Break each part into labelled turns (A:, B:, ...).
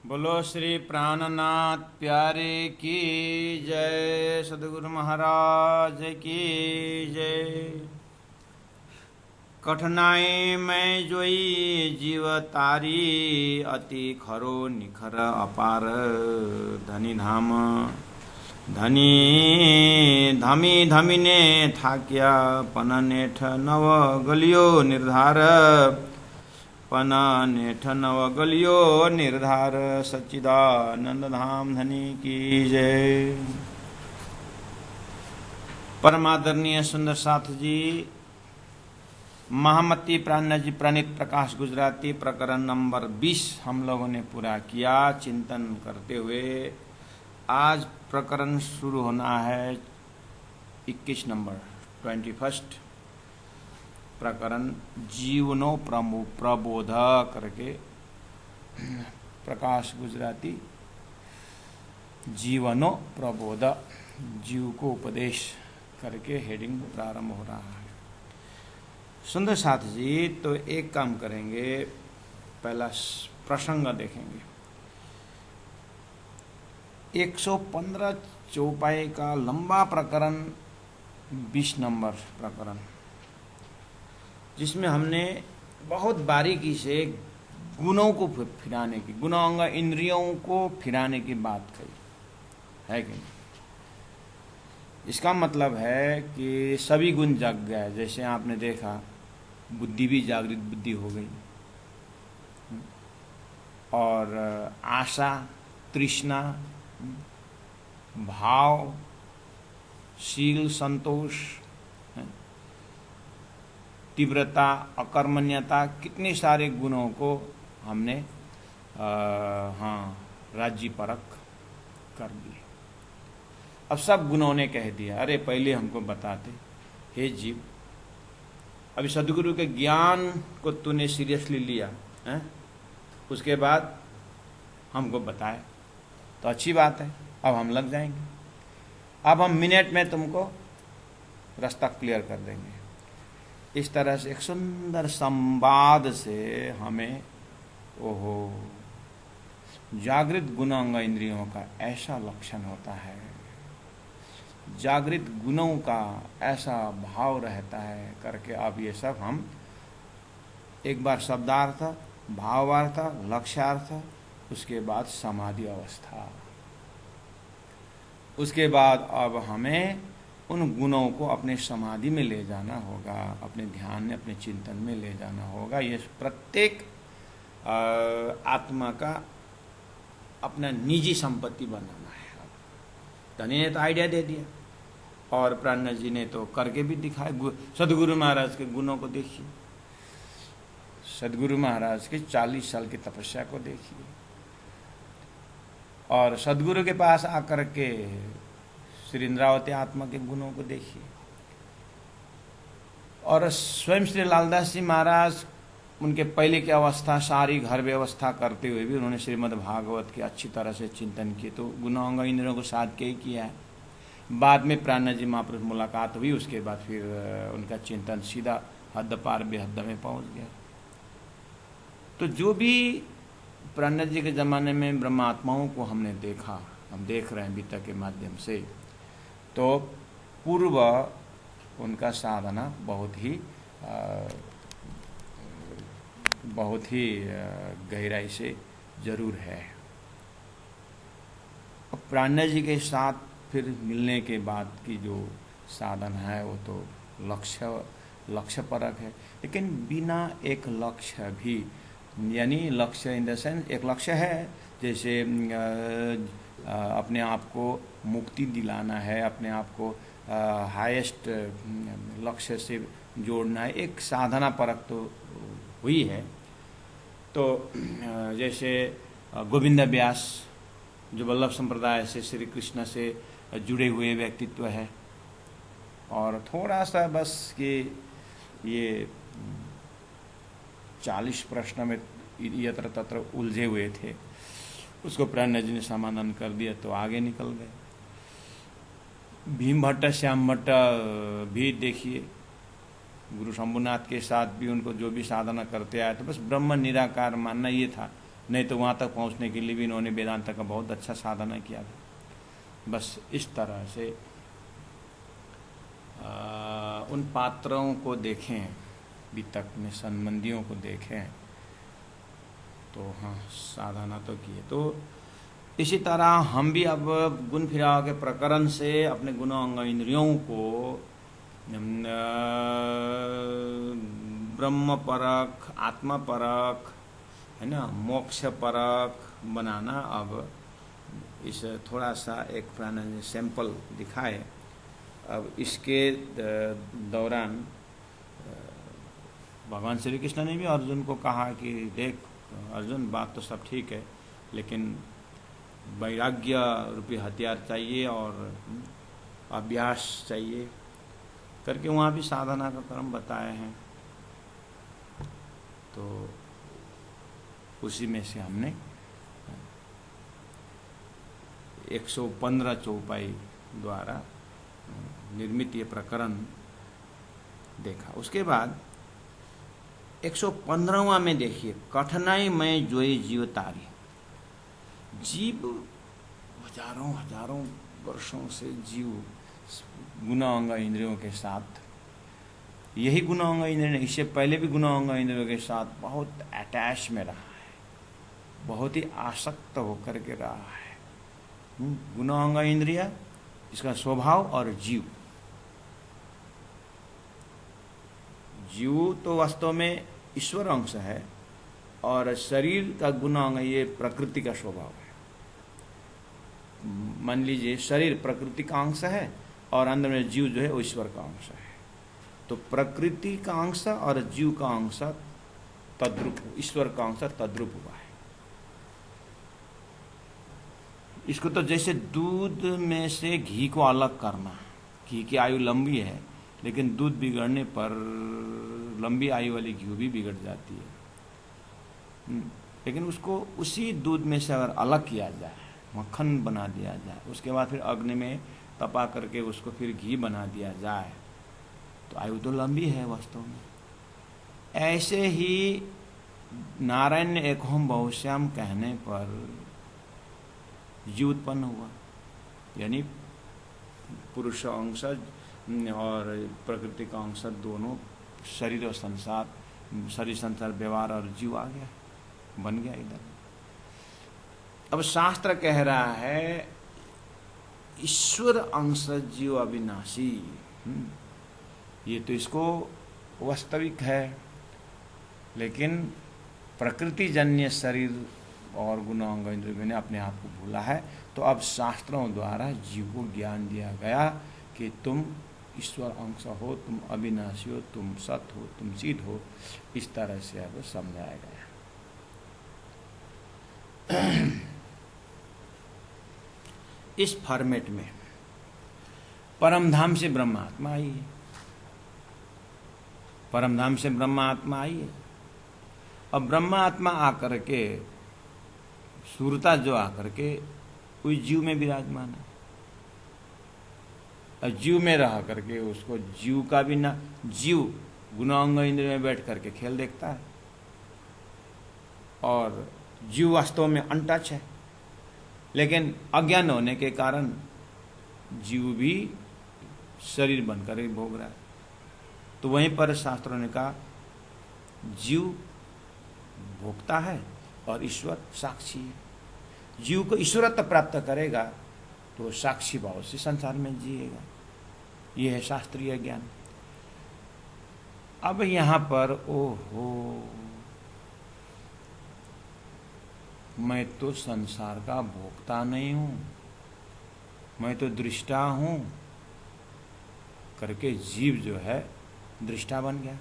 A: बोलो श्री प्राणनाथ प्यारे की जय। सदगुरु महाराज की जय। कठिनाई में जोई जीव तारी, अति खरो निखर अपार। धनी धाम धनी धमी धमीने थाक्या, पन नेठ नव गलियो निर्धार। पना नेठ नव गलियो निर्धार। सच्चिदानंद धाम धनी की जय। परमादरणीय सुंदर साथ जी, महामती प्राण जी प्रणीत प्रकाश गुजराती प्रकरण नंबर 20 हम लोगों ने पूरा किया। चिंतन करते हुए आज प्रकरण शुरू होना है 21 नंबर 21 प्रकरण जीवनो प्रबोध करके। प्रकाश गुजराती जीवनो प्रबोध, जीव को उपदेश करके हेडिंग प्रारंभ हो रहा है। सुंदर साथ जी, तो एक काम करेंगे, पहला प्रसंग देखेंगे। 115 चौपाई का लंबा प्रकरण 20 नंबर प्रकरण, जिसमें हमने बहुत बारीकी से गुणों को फिराने की, गुणांग इंद्रियों को फिराने की बात कही है कि नहीं। इसका मतलब है कि सभी गुण जग गए। जैसे आपने देखा, बुद्धि भी जागृत बुद्धि हो गई, और आशा, तृष्णा, भाव, शील, संतोष, तीव्रता, अकर्मण्यता, कितने सारे गुणों को हमने राज्य परक कर दिए। अब सब गुणों ने कह दिया, अरे पहले हमको बताते, हे जीव, अभी सदगुरु के ज्ञान को तूने सीरियसली लिया है, उसके बाद हमको बताए तो अच्छी बात है, अब हम लग जाएंगे। अब हम मिनट में तुमको रास्ता क्लियर कर देंगे। इस तरह से एक सुंदर संवाद से हमें जागृत गुणांग इंद्रियों का ऐसा लक्षण होता है, जागृत गुणों का ऐसा भाव रहता है करके। अब ये सब हम एक बार शब्दार्थ, भावार्थ, लक्ष्यार्थ, उसके बाद समाधि अवस्था, उसके बाद अब हमें उन गुणों को अपने समाधि में ले जाना होगा, अपने ध्यान में, अपने चिंतन में ले जाना होगा। ये प्रत्येक आत्मा का अपना निजी संपत्ति बनाना है। धनी ने तो आइडिया दे दिया, और प्राण जी ने तो करके भी दिखाया। सदगुरु महाराज के गुणों को देखिए, सदगुरु महाराज के 40 साल की तपस्या को देखिए, और सदगुरु के पास आकर के श्री इंद्रावती आत्मा के गुणों को देखिए। और स्वयं श्री लालदास जी महाराज, उनके पहले की अवस्था, सारी घर व्यवस्था करते हुए भी उन्होंने श्रीमद् भागवत के अच्छी तरह से चिंतन किए, तो गुणांग इंद्रियों को साध के ही किया है। बाद में प्राण जी महापुरुष मुलाकात हुई, उसके बाद फिर उनका चिंतन सीधा हद पार बेहद में पहुंच गया। तो जो भी प्राण जी के जमाने में ब्रह्मात्माओं को हमने देखा, हम देख रहे हैं बीता के माध्यम से, तो पूर्व उनका साधना बहुत ही गहराई से जरूर है। और प्राण जी के साथ फिर मिलने के बाद की जो साधन है वो तो लक्ष्य परक है। लेकिन बिना एक लक्ष्य भी, यानी लक्ष्य इन द सेंस, एक लक्ष्य है जैसे अपने आप को मुक्ति दिलाना है, अपने आप को हाईएस्ट लक्ष्य से जोड़ना है, एक साधना परक तो हुई है। तो जैसे गोविंद व्यास, जो वल्लभ संप्रदाय से श्री कृष्ण से जुड़े हुए व्यक्तित्व है, और थोड़ा सा बस कि ये 40 प्रश्न में यत्र तत्र उलझे हुए थे, उसको प्राण जी ने समाधान कर दिया तो आगे निकल गए। भीम भट्ट, श्याम भट्ट भी देखिए, गुरु शंभुनाथ के साथ भी उनको जो भी साधना करते आए, तो बस ब्रह्म निराकार मानना ये था, नहीं तो वहाँ तक पहुँचने के लिए भी इन्होंने वेदांत का बहुत अच्छा साधना किया था। बस इस तरह से उन पात्रों को देखें, वितक में संबंधियों को देखें तो हाँ साधना तो की है। तो इसी तरह हम भी अब गुण फिराव के प्रकरण से अपने गुण अंग इंद्रियों को ब्रह्म परक, आत्मा परक, है ना, मोक्ष परक बनाना। अब इस थोड़ा सा एक पुराना सैंपल दिखाए। अब इसके दौरान भगवान श्री कृष्ण ने भी अर्जुन को कहा कि देख अर्जुन, बात तो सब ठीक है, लेकिन वैराग्य रूपी हथियार चाहिए और अभ्यास चाहिए करके वहाँ भी साधना का क्रम बताए हैं। तो उसी में से हमने 115 चौपाई द्वारा निर्मित ये प्रकरण देखा। उसके बाद 115वां में देखिए, कठिनाई में जोई जीव तारी। जीव हजारों हजारों वर्षों से जीव गुण अंग इंद्रियों के साथ, यही गुण अंग इंद्रिय, इससे पहले भी गुण अंग इंद्रियों के साथ बहुत अटैच में रहा है, बहुत ही आसक्त होकर के रहा है। गुण अंग इंद्रिय, इसका स्वभाव, और जीव। जीव तो वास्तव में ईश्वर अंश है और शरीर का गुण अंग ये प्रकृति का स्वभाव है। मान लीजिए शरीर प्रकृति का अंश है और अंदर में जीव जो है वो ईश्वर का अंश है। तो प्रकृति का अंश और जीव का अंश तद्रूप, ईश्वर का अंश तद्रूप हुआ है। इसको तो जैसे दूध में से घी को अलग करना, घी की आयु लंबी है लेकिन दूध बिगड़ने पर लंबी आयु वाली घी भी बिगड़ जाती है। लेकिन उसको उसी दूध में से अगर अलग किया जाए, मक्खन बना दिया जाए, उसके बाद फिर अग्नि में तपा करके उसको फिर घी बना दिया जाए, तो आयु तो लंबी है वास्तव में। ऐसे ही नारायण ने एक होम बहुश्याम कहने पर जीव उत्पन्न हुआ, यानी पुरुष अंश और प्रकृति का अंश दोनों, शरीर और संसार, शरीर संसार व्यवहार और जीव आ गया, बन गया इधर। अब शास्त्र कह रहा है ईश्वर अंश जीव अविनाशी। ये तो इसको वास्तविक है, लेकिन प्रकृति जन्य शरीर और गुण अंग इंद्रियों ने अपने आप को भूला है। तो अब शास्त्रों द्वारा जीव को ज्ञान दिया गया कि तुम ईश्वर अंश हो, तुम अविनाशी हो, तुम सत हो, तुम चिद हो। इस तरह से अब समझाया गया। इस फॉर्मेट में परमधाम से ब्रह्मात्मा आई है, परमधाम से ब्रह्मात्मा आई है। अब ब्रह्मात्मा आकर के, सुरता जो आकर के उस जीव में विराजमान है, और जीव में रह करके उसको जीव का भी ना, जीव गुणांग इंद्रिय में बैठ करके खेल देखता है, और जीव वास्तव में अनटच है, लेकिन अज्ञान होने के कारण जीव भी शरीर बनकर ही भोग रहा है। तो वहीं पर शास्त्रों ने कहा जीव भोगता है और ईश्वर साक्षी है। जीव को ईश्वरत्व प्राप्त करेगा तो साक्षी भाव से संसार में जिएगा। यह है शास्त्रीय ज्ञान। अब यहां पर ओहो, मैं तो संसार का भोक्ता नहीं हूं, मैं तो दृष्टा हूं करके जीव जो है दृष्टा बन गया,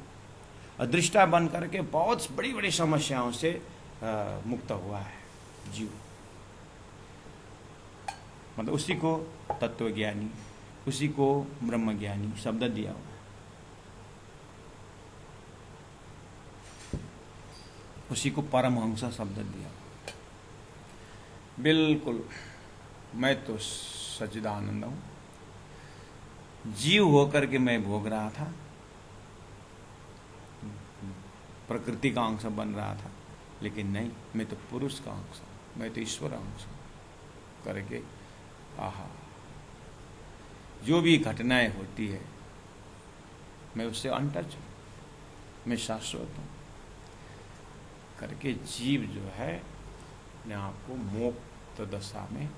A: और दृष्टा बन करके बहुत बड़ी बड़ी समस्याओं से मुक्त हुआ है जीव। मतलब उसी को तत्वज्ञानी, उसी को ब्रह्मज्ञानी शब्द दिया हुआ, उसी को परमहंस शब्द दिया हुआ। बिल्कुल मैं तो सच्चिदानंद हूं, जीव होकर के मैं भोग रहा था, प्रकृति का अंश बन रहा था, लेकिन नहीं, मैं तो पुरुष का अंश हूँ, मैं तो ईश्वर अंश हूँ करके आहा, जो भी घटनाएं होती है मैं उससे अनटच हूँ, मैं शाश्वत हूँ करके जीव जो है अपने आप को मोक्ष दशा में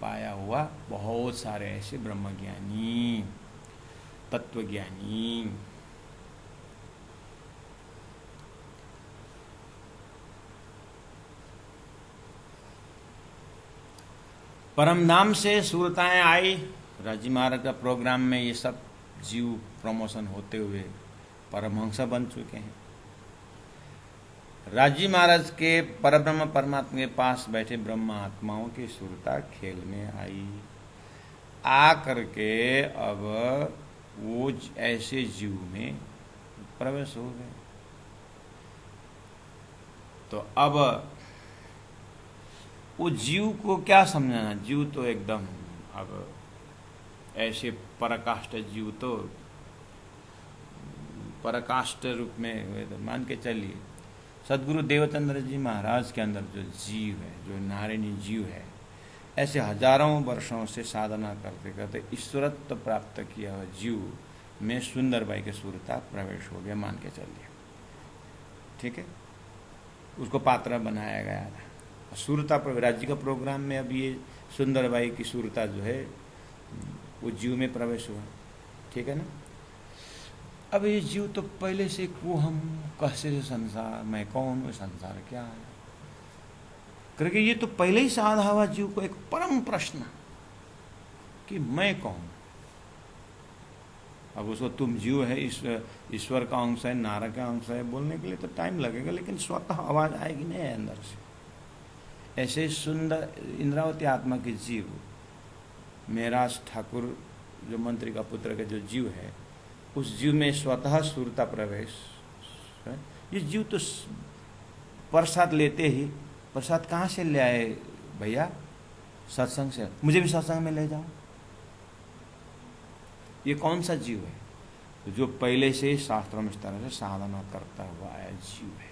A: पाया हुआ बहुत सारे ऐसे ब्रह्मज्ञानी, तत्वज्ञानी, परम धाम से सूरताएं आई। राजी महाराज का प्रोग्राम में ये सब जीव प्रमोशन होते हुए परमहंस बन चुके हैं। राजी महाराज के परब्रह्म परमात्मा के पास बैठे ब्रह्म आत्माओं की सुरता खेल में आई, आ करके अब वो ऐसे जीव में प्रवेश हो गए। तो अब वो जीव को क्या समझाना, जीव तो एकदम अब ऐसे पराकाष्ठ जीव तो पराकाष्ठ रूप में मान के चलिए। सदगुरु देवचंद्र जी महाराज के अंदर जो जीव है, जो नारायणी जीव है, ऐसे हजारों वर्षों से साधना करते करते ईश्वरत्व प्राप्त किया हुआ जीव में सुंदरबाई के सूरता प्रवेश हो गया, मान के चलिए, ठीक है। उसको पात्र बनाया गया था सूरता राज्य का प्रोग्राम में। अब ये सुंदरबाई की सूरता जो है वो जीव में प्रवेश हुआ, ठीक है ना। अब ये जीव तो पहले से को हम कैसे से संसार, मैं कौन हूँ, संसार क्या है करके ये तो पहले ही साधा हुआ जीव को एक परम प्रश्न कि मैं कौन। अब उसको तुम जीव है, ईश्वर का अंश है, नारक का अंश है बोलने के लिए तो टाइम लगेगा, लेकिन स्वतः आवाज आएगी नहीं अंदर से। ऐसे सुंदर इंद्रावती आत्मा के जीव, मेराज ठाकुर जो मंत्री का पुत्र का जो जीव है, उस जीव में स्वतः सुरता प्रवेश है। ये जीव तो प्रसाद लेते ही, प्रसाद कहाँ से ले आए भैया, सत्संग से, मुझे भी सत्संग में ले जाओ। ये कौन सा जीव है? तो जो पहले से शास्त्रों में इस तरह से साधना करता हुआ आया जीव है।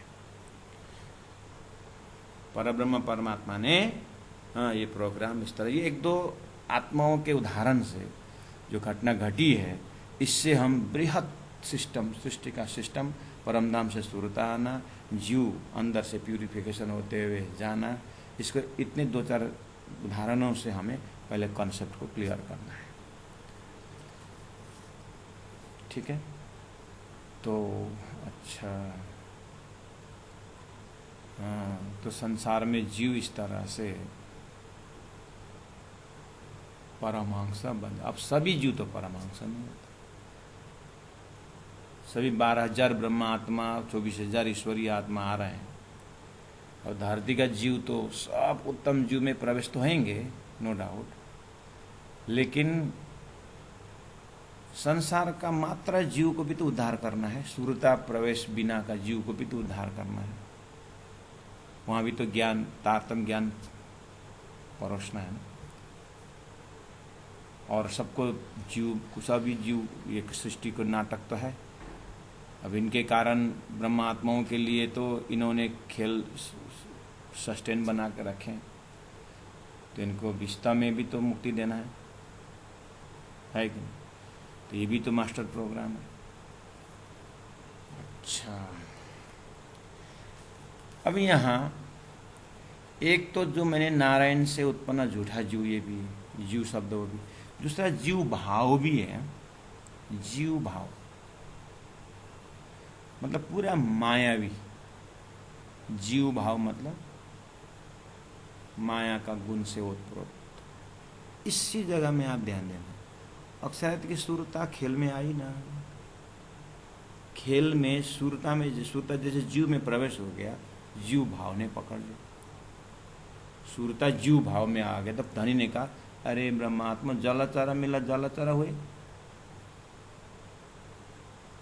A: परब्रह्म परमात्मा ने ये प्रोग्राम इस तरह, ये एक दो आत्माओं के उदाहरण से जो घटना घटी है, इससे हम बृहद सिस्टम, सृष्टि का सिस्टम, परमधाम से सुरता आना, जीव अंदर से प्यूरिफिकेशन होते हुए जाना, इसको इतने दो चार उदाहरणों से हमें पहले कॉन्सेप्ट को क्लियर करना है, ठीक है। तो अच्छा, तो संसार में जीव इस तरह से परमहंस बन, अब सभी जीव तो परमहंस नहीं होते। सभी 12,000 ब्रह्म आत्मा, 24,000 ईश्वरीय आत्मा आ रहे हैं, और धरती का जीव तो सब उत्तम जीव में प्रवेश तो होंगे, नो डाउट, लेकिन संसार का मात्र जीव को भी तो उद्धार करना है। सुरता प्रवेश बिना का जीव को भी तो उद्धार करना है। वहां भी तो ज्ञान, तारतम ज्ञान परोसना है ना। और सबको जीव, सभी जीव, एक सृष्टि को नाटक तो है। अब इनके कारण ब्रह्म आत्माओं के लिए तो इन्होंने खेल सस्टेन बना के रखे, तो इनको विस्ता में भी तो मुक्ति देना है कि नहीं? तो ये भी तो मास्टर प्रोग्राम है। अच्छा, अब यहाँ एक तो जो मैंने नारायण से उत्पन्न झूठा जीव, ये भी जीव शब्द वो भी, दूसरा जीव भाव भी है। जीव भाव मतलब पूरा मायावी, जीव भाव मतलब माया का गुण से ओतप्रोत। इसी जगह में आप ध्यान देना, अक्षरात की सुरता खेल में आई ना, खेल में सुरता में, सुरता जैसे जीव में प्रवेश हो गया, जीव भाव ने पकड़ लिया, सुरता जीव भाव में आ गया। तब धनी ने कहा, अरे ब्रह्मात्मा जलाचारा मिला, जलाचारा हुए,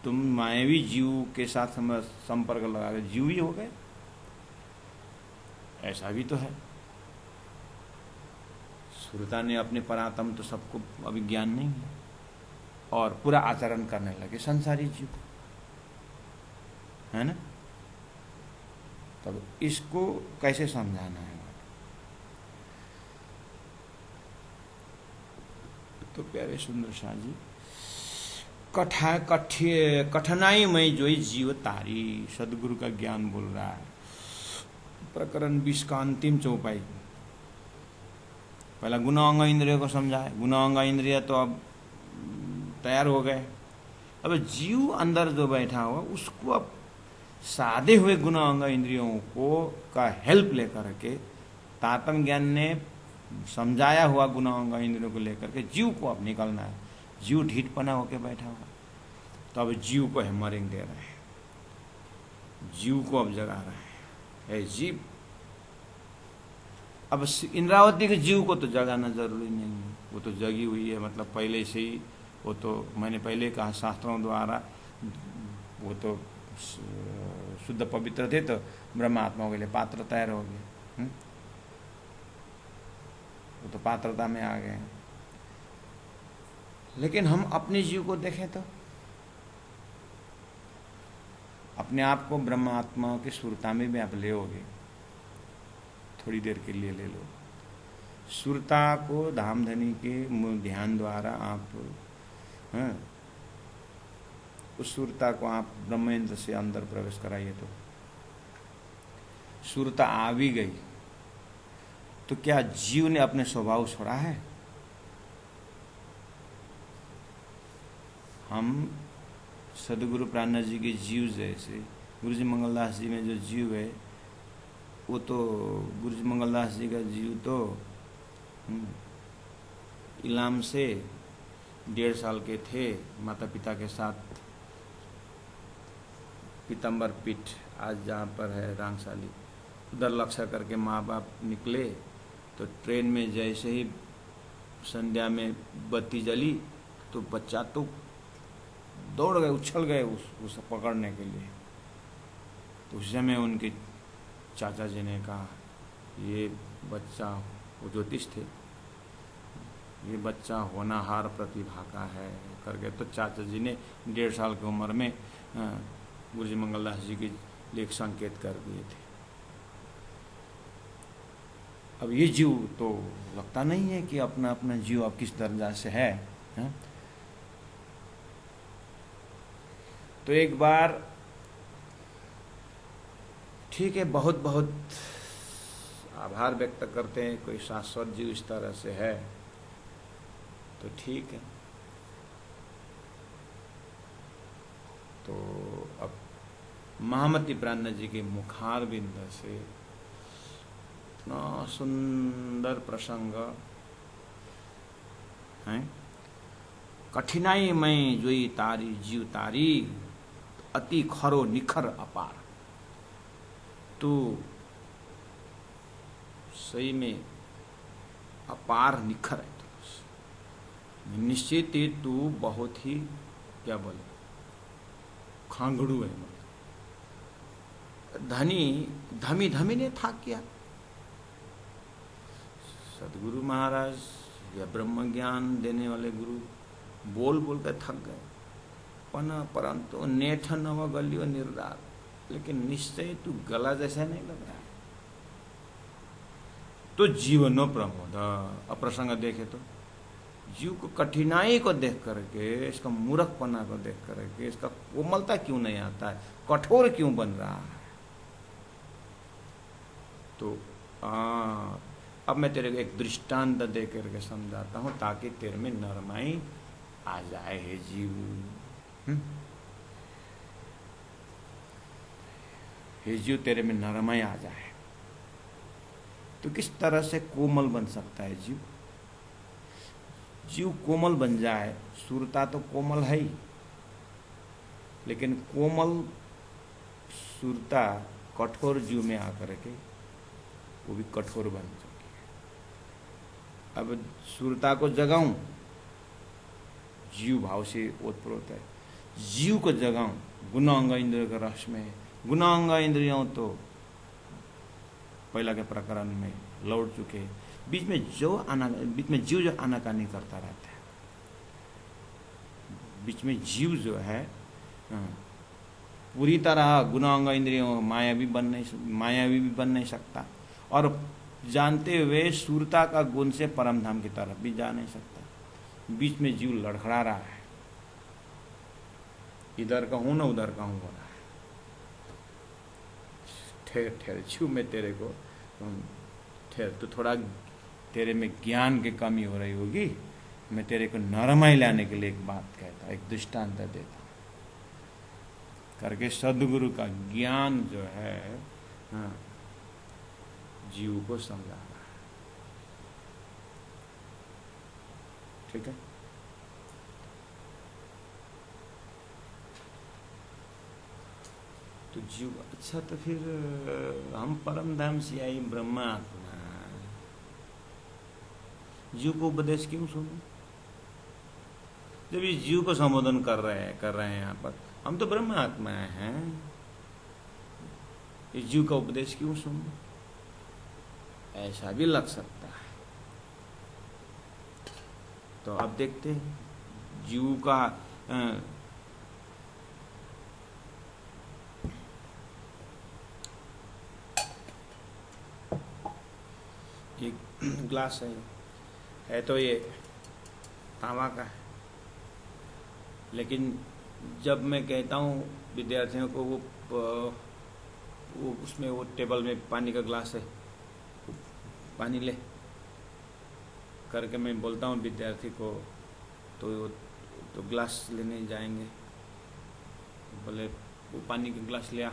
A: तुम मायावी जीव के साथ संपर्क लगा के जीव ही हो गए। ऐसा भी तो है, सुरता ने अपने परात्म तो सबको अभी ज्ञान नहीं है, और पूरा आचरण करने लगे संसारी जीव, है ना। तब इसको कैसे समझाना है? तो प्यारे सुंदर शाह जी, कठिनाई में जो जीव तारी, सदगुरु का ज्ञान बोल रहा है। प्रकरण 20 का अंतिम चौपाई, पहला गुण अंग इंद्रियों को समझाए। गुण अंग इंद्रिय तो अब तैयार हो गए। अब जीव अंदर जो बैठा हुआ उसको अब साधे हुए गुण अंग इंद्रियों को का हेल्प लेकर के तारतम्य ज्ञान ने समझाया हुआ गुण अंग इंद्रियों को लेकर के जीव को अब निकलना है। जीव ढीठपना होकर बैठा हुआ, तो अब जीव को हैमरिंग दे रहे हैं, जीव को अब जगा रहे हैं। जीव अब इंद्रावती के जीव को तो जगाना जरूरी नहीं है, वो तो जगी हुई है, मतलब पहले से ही। वो तो मैंने पहले कहा शास्त्रों द्वारा वो तो शुद्ध पवित्र थे, तो ब्रह्मात्मा के लिए पात्र तैयार हो गए। वो तो पात्रता में आ गए। लेकिन हम अपने जीव को देखें तो अपने आप को ब्रह्मात्मा की सुरता में भी आप ले होगे, थोड़ी देर के लिए ले लो। सुरता को धामधनी के ध्यान द्वारा आप उस सुरता को आप ब्रह्मेंद्र से अंदर प्रवेश कराइए, तो सुरता आ भी गई, तो क्या जीव ने अपने स्वभाव छोड़ा है? हम सदगुरु प्राणनाथ जी के जीव जैसे, गुरु जी मंगलदास जी में जो जीव है, वो तो गुरु जी मंगलदास जी का जीव तो इलाम से 1.5 साल के थे, माता पिता के साथ पीतम्बर पीठ, आज जहाँ पर है रांगशाली, उधर लक्ष्य करके माँ बाप निकले। तो ट्रेन में जैसे ही संध्या में बत्ती जली, तो बच्चा तो दौड़ गए, उछल गए उसे पकड़ने के लिए। तो उस समय उनके चाचा जी ने कहा, ये बच्चा, वो ज्योतिष थे, ये बच्चा होनहार प्रतिभा का है करके। तो चाचा जी ने 1.5 साल की उम्र में गुरु जी मंगलदास जी के लिए एक संकेत कर दिए थे। अब ये जीव तो लगता नहीं है कि अपना अपना जीव अब किस दर्जा से है, है? तो एक बार ठीक है, बहुत बहुत आभार व्यक्त करते हैं, कोई शाश्वत जीव इस तरह से है तो ठीक है। तो अब महामती प्राणनाथ जी के मुखार बिंद से इतना सुंदर प्रसंग है। कठिनाई में जोई तारी जीव तारी, अति खरो निखर अपार। तो सही में अपार निखर है, तो निश्चित ही तू बहुत ही क्या बोले खांगड़ू है। धमी धमी ने था क्या? सदगुरु महाराज या ब्रह्म ज्ञान देने वाले गुरु बोल बोल कर थक गए, परंतु नेठ नव गलियो निर्दार, लेकिन निश्चय तू गला जैसा नहीं लग रहा है। तो जीवनो प्रमोद अप्रसंग देखे तो जीव को कठिनाई को देख करके, इसका मूर्खपना को देख करके, इसका कोमलता क्यों नहीं आता है, कठोर क्यों बन रहा है। तो अब मैं तेरे को एक दृष्टांत दे करके समझाता हूं, ताकि तेरे में नरमाई आ जाए। हे जीव, हे जीव, तेरे में नरमाई आ जाए तो किस तरह से कोमल बन सकता है जीव? जीव कोमल बन जाए, सुरता तो कोमल है ही, लेकिन कोमल सुरता कठोर जीव में आकर के वो भी कठोर बन चुकी है। अब सुरता को जगाऊं, जीव भाव से ओतप्रोत है, जीव को जगाऊं गुण अंग इंद्रिय के रस में। गुण अंग इंद्रियों तो पहला के प्रकरण में लौट चुके, बीच में जीव जो आनाकानी करता रहता है, बीच में जीव जो है पूरी तरह गुणांग इंद्रियों मायावी भी बन नहीं सकता, और जानते हुए सूरता का गुण से परम धाम की तरफ भी जा नहीं सकता। बीच में जीव लड़खड़ा रहा है, इधर का हूं ना उधर का हूं हो रहा है। ठहर ठहर छू मैं तेरे को, ठहर, तो थोड़ा तेरे में ज्ञान की कमी हो रही होगी, मैं तेरे को नरमाई लाने के लिए एक बात कहता, एक दृष्टांत देता करके सदगुरु का ज्ञान जो है, हाँ, जीव को समझा रहा है। ठीक है, तो जीव, अच्छा तो फिर हम परम धाम से आई ब्रह्मात्मा, जीव को उपदेश क्यों सुनो? जब इस जीव को संबोधन कर रहे हैं यहाँ पर, हम तो ब्रह्मात्मा हैं, इस जीव का उपदेश क्यों सुनो? ऐसा भी लग सकता है। तो अब देखते हैं जीव का एक ग्लास है तो ये तांबा का है, लेकिन जब मैं कहता हूँ विद्यार्थियों को वो उसमें वो टेबल में पानी का ग्लास है, पानी ले करके मैं बोलता हूँ विद्यार्थी को, तो ग्लास लेने जाएंगे, बोले वो पानी का ग्लास ले आ,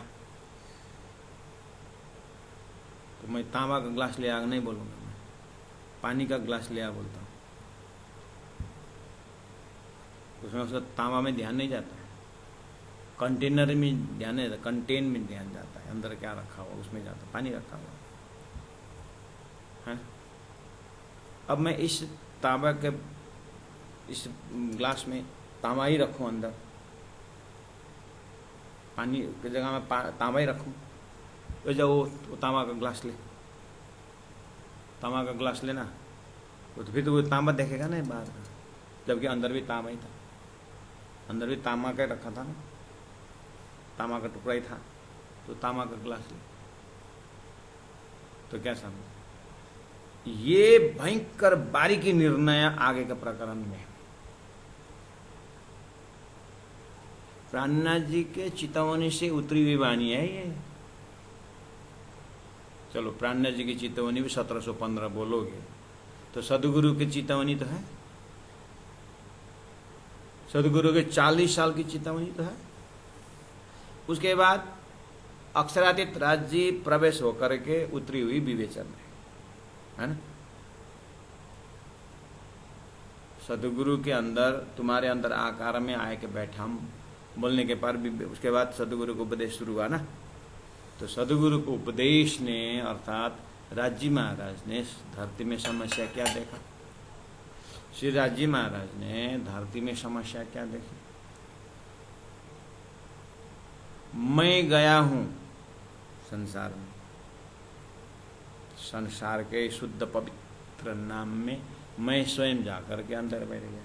A: तो मैं तांबा का ग्लास ले आ नहीं बोलूँगा, मैं पानी का ग्लास ले आ बोलता हूँ। उसमें उसका तांबा में ध्यान नहीं जाता है, कंटेनर में ध्यान नहीं जाता, कंटेन में ध्यान जाता है, अंदर क्या रखा हुआ उसमें जाता, पानी रखा हुआ है। अब मैं इस तांबा के इस ग्लास में तांबा ही रखूं, अंदर पानी की जगह में तांबा ही रखूं, तो जब वो तांबा का ग्लास ले, तांबा का ग्लास लेना, तो फिर तो वो तांबा देखेगा ना बाहर का, जबकि अंदर भी तांबा ही था, अंदर भी तांबा का रखा था ना, तांबा का टुकड़ा ही था, तो तांबा का ग्लास ले, तो क्या समझ? ये भयंकर बारीकी निर्णय आगे के प्रकरण में प्राणनाथ जी के चितवनी से उतरी हुई वाणी है ये। चलो प्राणनाथ जी की चितवनी भी 1715 बोलोगे तो सदगुरु की चितवनी तो है, सदगुरु के 40 साल की चितवनी तो है। उसके बाद अक्षरातीत राज जी प्रवेश होकर के उतरी हुई विवेचन है ना। सदगुरु के अंदर, तुम्हारे अंदर आकार में आए के बैठा हम बोलने के पर भी, उसके बाद सदगुरु को उपदेश शुरू हुआ ना। तो सदगुरु को उपदेश ने, अर्थात राजी महाराज ने धरती में समस्या क्या देखा, श्री राजी महाराज ने धरती में समस्या क्या देखी? मैं गया हूं संसार में, संसार के शुद्ध पवित्र नाम में मैं स्वयं जाकर के अंदर बैठ गया।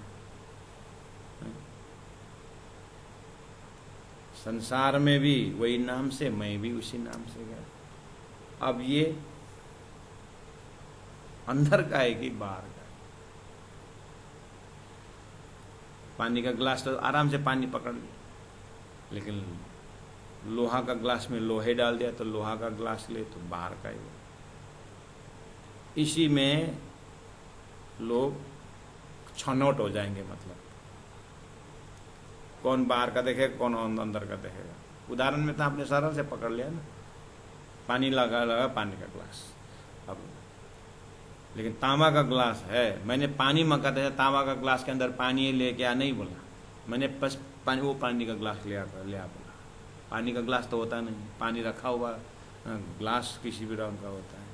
A: संसार में भी वही नाम से, मैं भी उसी नाम से गया। अब ये अंदर का है कि बाहर का? पानी का ग्लास तो आराम से पानी पकड़ लिया, लेकिन लोहा का ग्लास में लोहे डाल दिया तो लोहा का ग्लास ले तो बाहर का ही। इसी में लोग छनौट हो जाएंगे, मतलब कौन बाहर का देखेगा कौन अंदर का देखेगा। उदाहरण में तो आपने सरल से पकड़ लिया ना, पानी लगा पानी का ग्लास। अब लेकिन तांबा का ग्लास है, मैंने पानी मंगा था, तांबा का ग्लास के अंदर पानी लेके आ नहीं बोला मैंने, बस पानी, वो पानी का ग्लास ले आ बोला। पानी का ग्लास तो होता नहीं, पानी रखा हुआ ग्लास किसी भी रंग का होता है,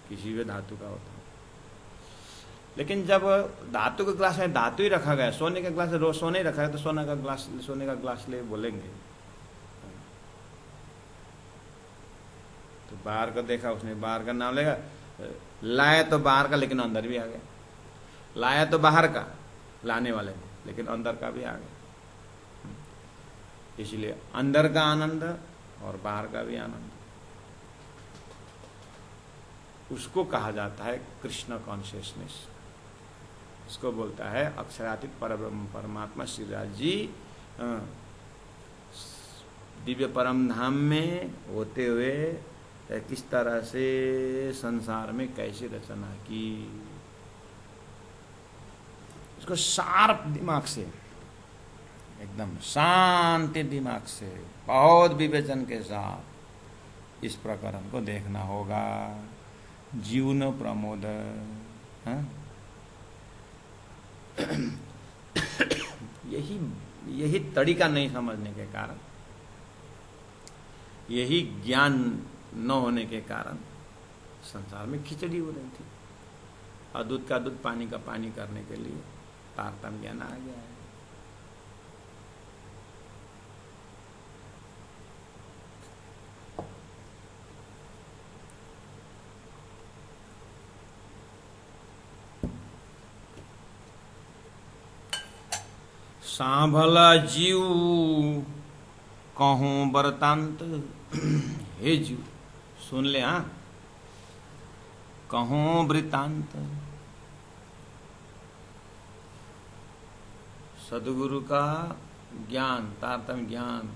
A: किसी भी धातु का होता है। लेकिन जब धातु के ग्लास में धातु ही रखा गया, सोने का ग्लास रोज सोने ही रखा है, तो सोने का ग्लास ले बोलेंगे। तो बाहर का देखा उसने, बाहर का नाम लेगा, लाया तो बाहर का लेकिन अंदर भी आ गया, लाया तो बाहर का लाने वाले में, लेकिन अंदर का भी आ गया। इसलिए अंदर का आनंद और बाहर का भी आनंद, उसको कहा जाता है कृष्ण कॉन्शियसनेस। इसको बोलता है अक्षरातीत परब्रह्म परमात्मा श्रीराज जी दिव्य परम धाम में होते हुए किस तरह से संसार में कैसे रचना की। इसको शार्प दिमाग से, एकदम शांति दिमाग से, बहुत विवेचन के साथ इस प्रकरण को देखना होगा। जीवन प्रमोद, यही तरीका नहीं समझने के कारण, यही ज्ञान न होने के कारण संसार में खिचड़ी हो रही थी। और दूध का दूध पानी का पानी करने के लिए तारतम्य ज्ञान आ गया है। सांभला जीव कहूं बरतांत, हे जीव सुन ले, हाँ, कहूं वृतांत। सदगुरु का ज्ञान, तारतम्य ज्ञान,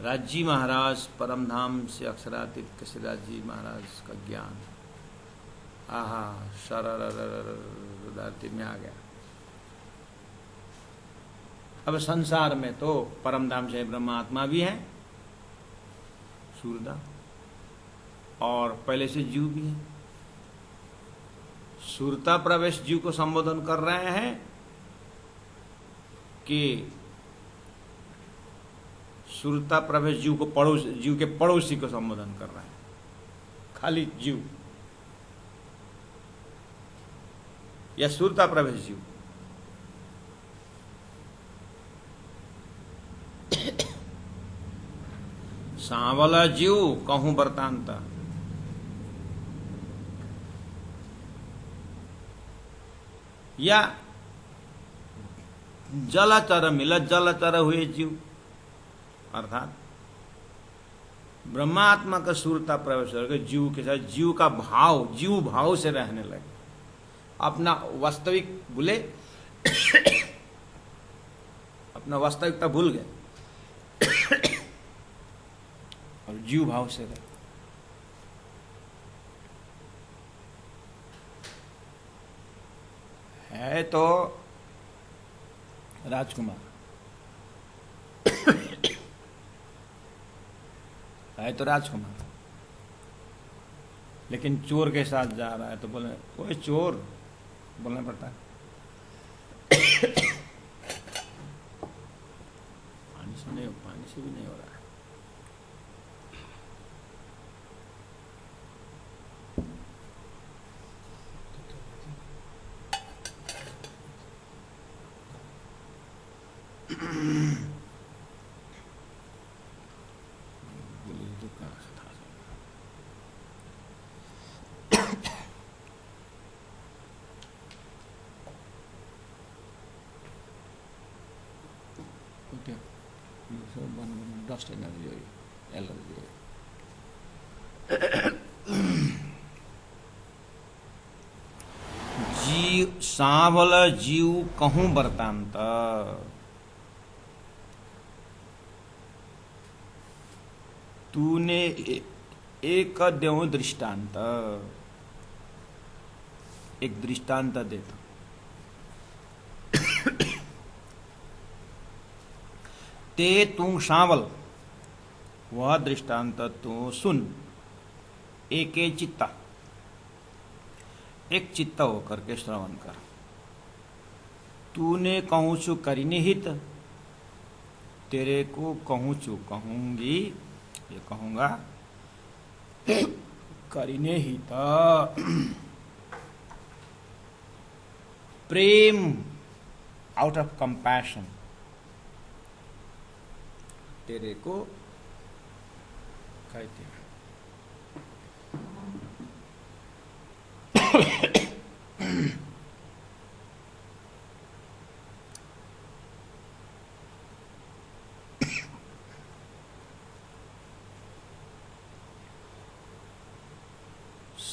A: राजी महाराज परमधाम से अक्षरातीत कशिराज जी महाराज का ज्ञान, आहा शरारती में आ गया। अब संसार में तो परमधाम से ब्रह्मात्मा भी है सूरदा, और पहले से जीव भी है। सूरता प्रवेश जीव को संबोधन कर रहे हैं कि सूरता प्रवेश जीव को जीव के पड़ोसी को संबोधन कर रहे हैं, खाली जीव या सूरता प्रवेश जीव। सांवला जीव कहूं बरतांत, या जलचर मिला, जलचर हुए जीव, अर्थात ब्रह्मात्मा का सूरता प्रवेश करके जीव के साथ जीव का भाव, जीव भाव से रहने लगे, अपना वास्तविक भूले, अपना वास्तविकता भूल गए और जीव भाव से रहे। है तो राजकुमार, है तो राजकुमार, लेकिन चोर के साथ जा रहा है तो बोले कोई चोर, बोलना पड़ता है। पानी से भी नहीं हो रहा है। डस्ट एनर्जी हो, एलर्जी हो। जीव सांवल जीव कहूं बरतांत, तूने एक देव दृष्टांत, एक दृष्टांत देता। ते तू सांवल, वह दृष्टांत तू सुन, एक चित्ता, एक चित्त होकर के श्रवण कर। तूने कहूं चु करिने हित, तेरे को कहूं चु कहूंगी, ये कहूंगा करिने हित। प्रेम, आउट ऑफ कंपैशन, तेरे को कहते हैं।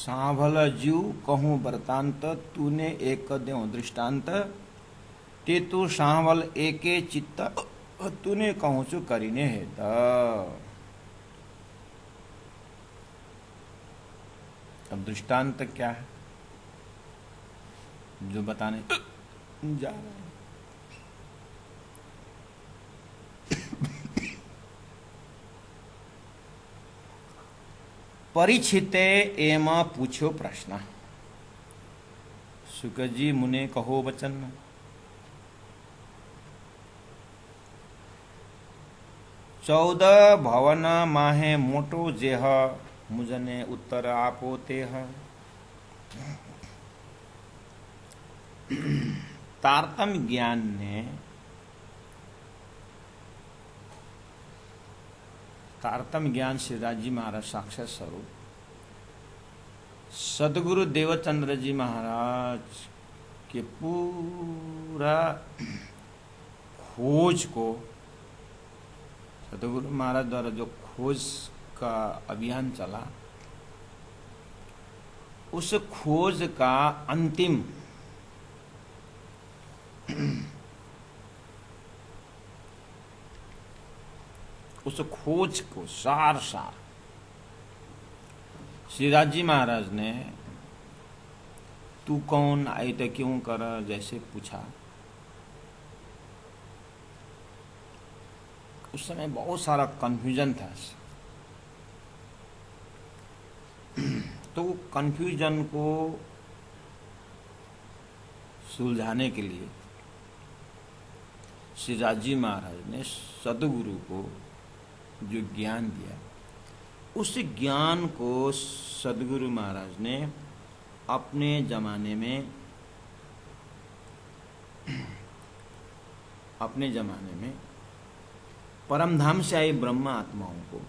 A: सांभल जीव कहूं वृतांत, तूने एक देव दृष्टांत। ते तू सांभल एके चित्त, तूने कहूं चु करीने हेत। अब दृष्टांत क्या है जो बताने जा रहे हैं? परिचिते एम पूछो प्रश्न, सुक जी मुने कहो वचन। चौदह भवन माहे मोटो जेह, मुझने उत्तर आपो तेह। तारतम्य ज्ञान ने तारतम्य ज्ञान श्रीराज जी महाराज साक्षात स्वरूप सदगुरु देवचंद्र जी महाराज के पूरा खोज को, सदगुरु महाराज द्वारा जो खोज का अभियान चला, उस खोज का अंतिम उस खोज को सार श्रीराज जी महाराज ने तू कौन आई तो क्यों कर जैसे पूछा। उस समय बहुत सारा कंफ्यूजन था, तो वो कंफ्यूजन को सुलझाने के लिए श्रीराज जी महाराज ने सदगुरु को जो ज्ञान दिया, उस ज्ञान को सदगुरु महाराज ने अपने जमाने में परमधाम से आई ब्रह्म आत्माओं को,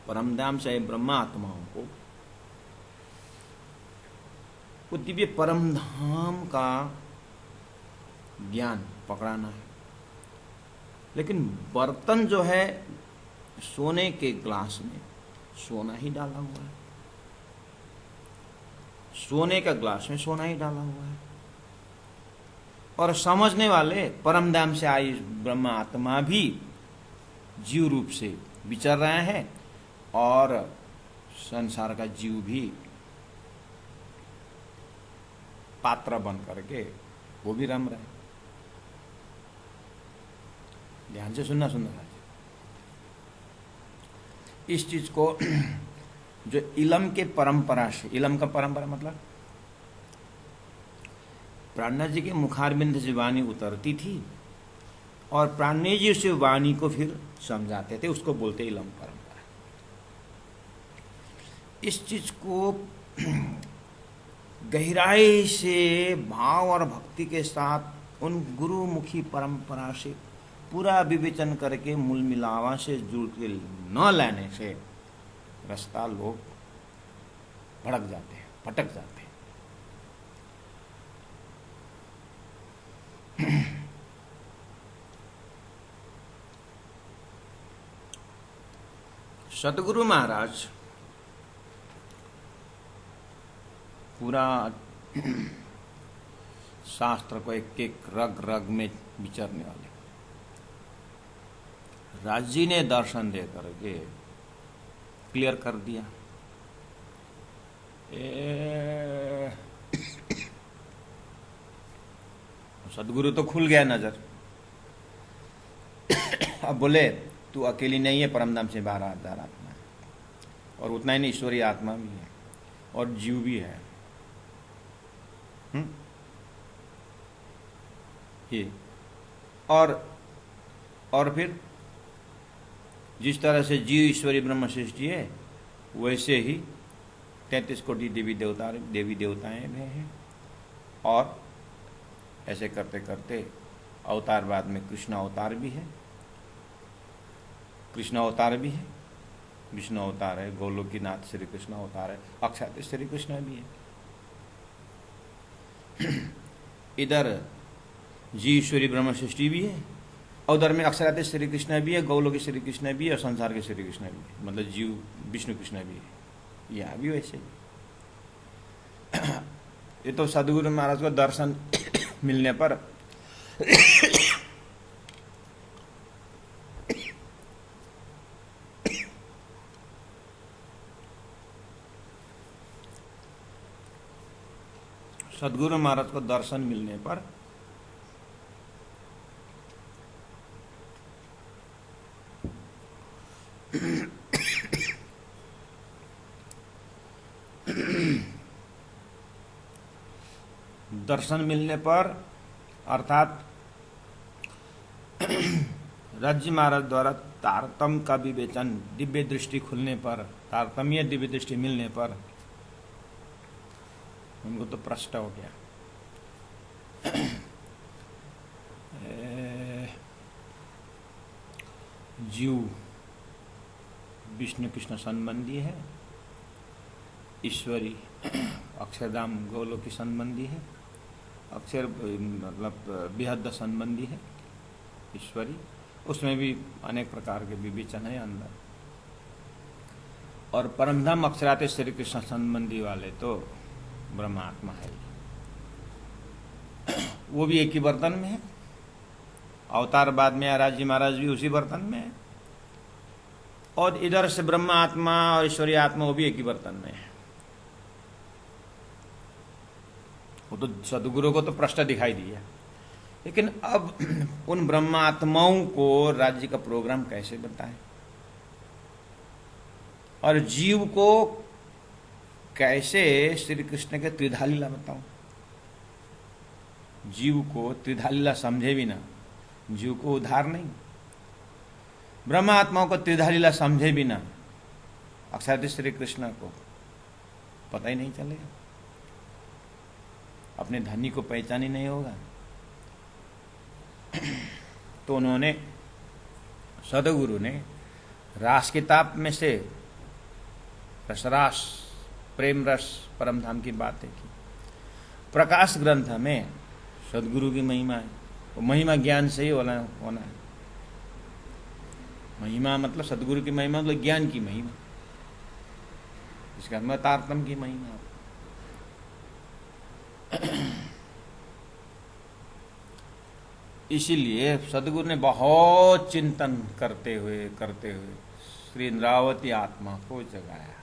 A: परमधाम से आई ब्रह्म आत्माओं को वो दिव्य परमधाम का ज्ञान पकड़ाना है। लेकिन बर्तन जो है सोने के ग्लास में सोना ही डाला हुआ है, सोने का ग्लास में सोना ही डाला हुआ है। और समझने वाले परमधाम से आई ब्रह्म आत्मा भी जीव रूप से विचर रहे हैं और संसार का जीव भी पात्र बन करके वो भी रम रहे हैं। ध्यान से सुनना इस चीज को जो इलम के परंपरा से, इलम का परंपरा मतलब प्राणनाथ जी के मुखारबिंद से वाणी उतरती थी और प्राणनाथ जी उस वाणी को फिर समझाते थे, उसको बोलते इलम परंपरा। इस चीज को गहराई से भाव और भक्ति के साथ उन गुरुमुखी परंपरा से पूरा विवेचन करके मूल मिलावा से जुड़ के न लाने से रास्ता लोग भड़क जाते हैं, भटक जाते हैं। सतगुरु महाराज पूरा शास्त्र को एक एक रग रग में विचरने वाले राज जी ने दर्शन दे करके क्लियर कर दिया। सदगुरु तो खुल गया नजर। अब बोले तू अकेली नहीं है, परमधाम से बाहर आधार आत्मा है, और उतना ही नहीं ईश्वरीय आत्मा भी है और जीव भी है। ये और फिर जिस तरह से जीव ईश्वरी ब्रह्म सृष्टि है, वैसे ही 33 कोटि देवी देवताएं भी हैं। और ऐसे करते करते अवतार बाद में कृष्ण अवतार भी है, कृष्ण अवतार भी है, विष्णु अवतार है, गोलोकीनाथ श्री कृष्ण अवतार है, अक्षात श्री कृष्ण भी है। इधर जी ईश्वरी ब्रह्म सृष्टि भी है उधर में अक्षरातीत श्री कृष्ण भी है, गौलों के श्री कृष्ण भी है और संसार के श्री कृष्ण भी है, मतलब जीव विष्णु कृष्ण भी है। यहाँ भी वैसे ये तो सदगुरु महाराज को दर्शन मिलने पर सदगुरु महाराज को दर्शन मिलने पर दर्शन मिलने पर अर्थात राज्य महाराज द्वारा तारतम्य का विवेचन, दिव्य दृष्टि खुलने पर, तारतम्य दिव्य दृष्टि मिलने पर उनको तो प्रश्न हो गया। जीव विष्णु कृष्ण संबंधी है, ईश्वरी अक्षरधाम गोलोकी संबंधी है, अक्षर मतलब बेहद संबंधी है ईश्वरी, उसमें भी अनेक प्रकार के विवेचन है अंदर। और परमधाम अक्षराते श्री कृष्ण संबंधी वाले तो ब्रह्मात्मा है, वो भी एक ही बर्तन में है। अवतार बाद में राज्य महाराज भी उसी बर्तन में है, और इधर से ब्रह्मा आत्मा और ईश्वरीय आत्मा वो भी एक ही बर्तन में है। वो तो सदगुरु को तो प्रश्न दिखाई दिया, लेकिन अब उन ब्रह्मात्माओं को राज्य का प्रोग्राम कैसे बताएं और जीव को कैसे श्री कृष्ण के त्रिधा लीला बताऊं। जीव को त्रिधा लीला समझे बिना जीव को उद्धार नहीं, ब्रह्मात्माओं को त्रिधा लीला समझे बिना अक्षरातीत श्री कृष्ण को पता ही नहीं चलेगा, अपने धनी को पहचान ही नहीं होगा। तो उन्होंने सदगुरु ने रास किताब में से रसरास प्रेम रस परमधाम की बातें की। प्रकाश ग्रंथ में सदगुरु की महिमा है, वो महिमा ज्ञान से ही होना है। महिमा मतलब सदगुरु की महिमा मतलब ज्ञान की महिमा, इसका मतलब तारतम्य की महिमा। इसीलिए सदगुरु ने बहुत चिंतन करते हुए श्री इंद्रावती आत्मा को जगाया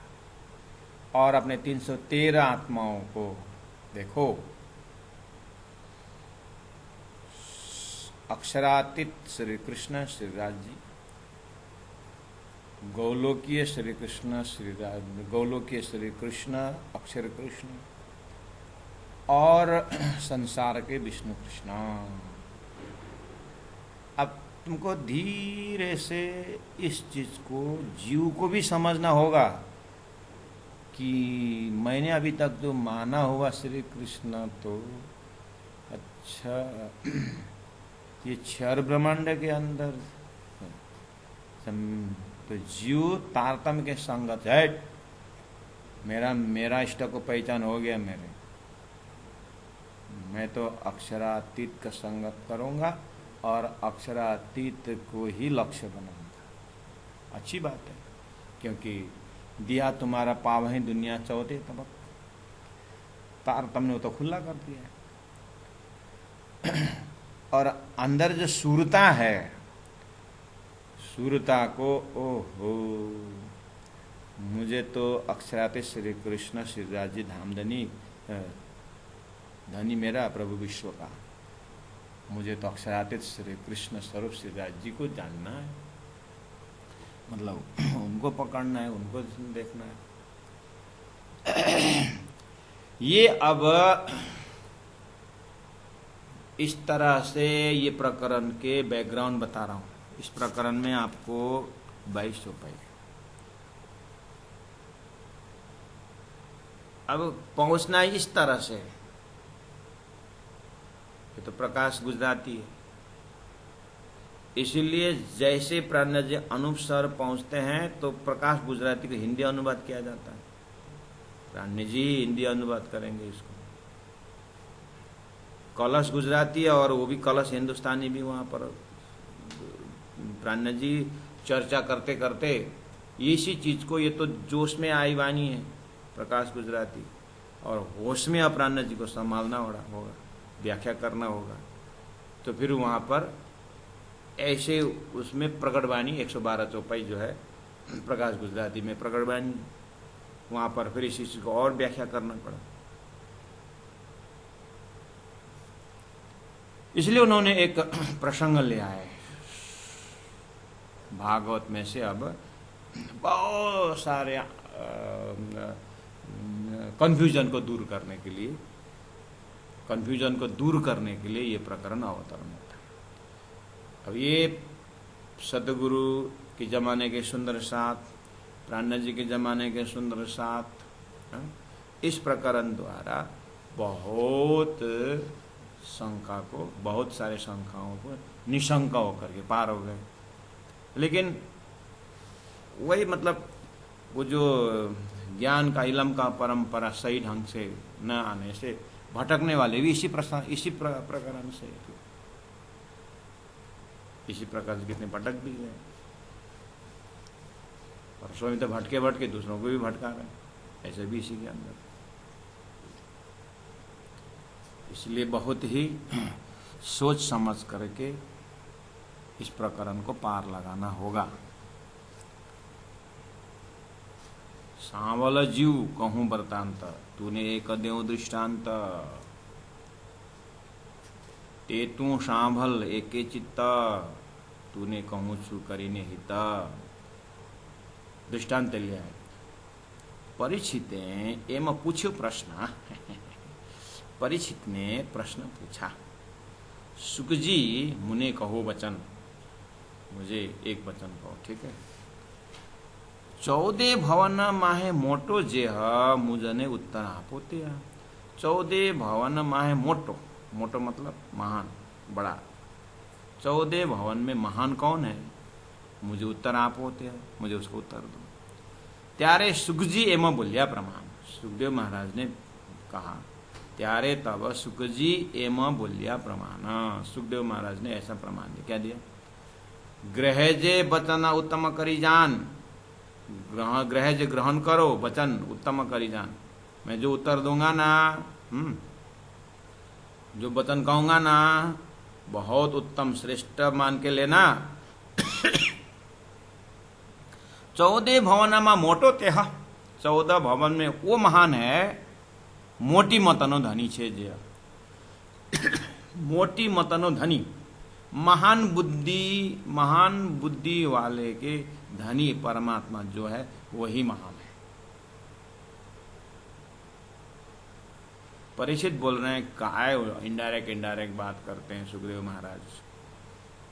A: और अपने 313 आत्माओं को देखो, अक्षरातीत श्री कृष्ण श्रीराज जी, गौलोकीय श्री कृष्ण श्रीराज, गौलोकीय श्री कृष्ण अक्षर कृष्ण और संसार के विष्णु कृष्ण। अब तुमको धीरे से इस चीज को जीव को भी समझना होगा कि मैंने अभी तक जो माना हुआ श्री कृष्ण तो अच्छा ये क्षर ब्रह्मांड के अंदर तो जीव तारतम्य के संगत है। मेरा इष्ट को पहचान हो गया मेरे, मैं तो अक्षरातीत का संगत करूंगा और अक्षरातीत को ही लक्ष्य बनाऊंगा। अच्छी बात है, क्योंकि दिया तुम्हारा पावहीं दुनिया चौथे तबक, तारतम्य ने तो खुला कर दिया है। और अंदर जो सूरता है, सूरता को ओहो मुझे तो अक्षरातीत श्री कृष्ण श्रीराज जी धामधनी धनी मेरा प्रभु विश्व का, मुझे तो अक्षरातीत श्री कृष्ण स्वरूप श्रीराज जी को जानना है, मतलब उनको पकड़ना है, उनको देखना है। ये अब इस तरह से ये प्रकरण के बैकग्राउंड बता रहा हूं। इस प्रकरण में आपको 2200 पाए। अब पहुंचना इस तरह से, ये तो प्रकाश गुजराती है, इसीलिए जैसे प्राण जी अनूप सर पहुंचते हैं तो प्रकाश गुजराती को हिंदी अनुवाद किया जाता है, प्राण जी हिंदी अनुवाद करेंगे इसको। कलश गुजराती है और वो भी कलश हिंदुस्तानी भी वहां पर प्राण जी चर्चा करते करते इसी चीज को, ये तो जोश में आई वाणी है प्रकाश गुजराती, और होश में अपराह्न जी को संभालना होगा, व्याख्या करना होगा। तो फिर वहां पर ऐसे उसमें प्रकट वाणी 112 चौपाई जो है प्रकाश गुजराती में प्रकट वाणी, वहां पर फिर इसी चीज को और व्याख्या करना पड़ा। इसलिए उन्होंने एक प्रसंग ले आए भागवत में से, अब बहुत सारे कंफ्यूजन को दूर करने के लिए, ये प्रकरण अवतरण होता है। अब ये सदगुरु के जमाने के सुंदर साथ, प्राण जी के जमाने के सुंदर साथ, इस प्रकरण द्वारा बहुत सारे शंकाओं को निशंका होकर के पार हो गए। लेकिन वही मतलब वो जो ज्ञान का, इलम का परंपरा सही ढंग से न आने से भटकने वाले भी इसी प्रकरण से, इसी प्रकार से कितने भटक भी गए। परसों में तो भटके भटके दूसरों को भी भटका रहे, ऐसे भी इसी के अंदर। इसलिए बहुत ही सोच समझ करके इस प्रकरण को पार लगाना होगा। सांवल जीव कहूं वृतांत, तूने एक देव दृष्टांत, ते तू सांभल एके चित्त, तूने कहूं छु करीने हित। दृष्टांत लिया है। परीक्षित एम पूछो प्रश्न परीक्षित ने प्रश्न पूछा, सुख जी मुने कहो वचन, मुझे एक वचन कहो, ठीक है। 14 भवन माहे मोटो जेह, मुझने उत्तर आपो ते। 14 भवन माहे मोटो, मोटो मतलब महान, बड़ा। 14 भवन में महान कौन है, मुझे उत्तर आप होते हैं, मुझे उसको उत्तर दो। त्यारे सुखजी एम बोलिया प्रमाण, सुखदेव महाराज ने कहा, त्यारे तब सुखजी एम बोलिया प्रमाण, सुखदेव महाराज ने ऐसा प्रमाण दिया। क्या दिया? ग्रहजे वचन उत्तम करी जान, ग्रहजे ग्रहण करो, वचन उत्तम करी जान। मैं जो उत्तर दूंगा ना, जो वचन कहूंगा ना, बहुत उत्तम श्रेष्ठ मान के लेना। 14 भवन में मोटो तेह, 14 भवन में वो महान है, मोटी मतनो धनी छे जे। मोटी मतनो धनी, महान बुद्धि वाले के धनी परमात्मा जो है वही महान है। परीक्षित बोल रहे हैं, काय इनडायरेक्ट बात करते हैं सुखदेव महाराज।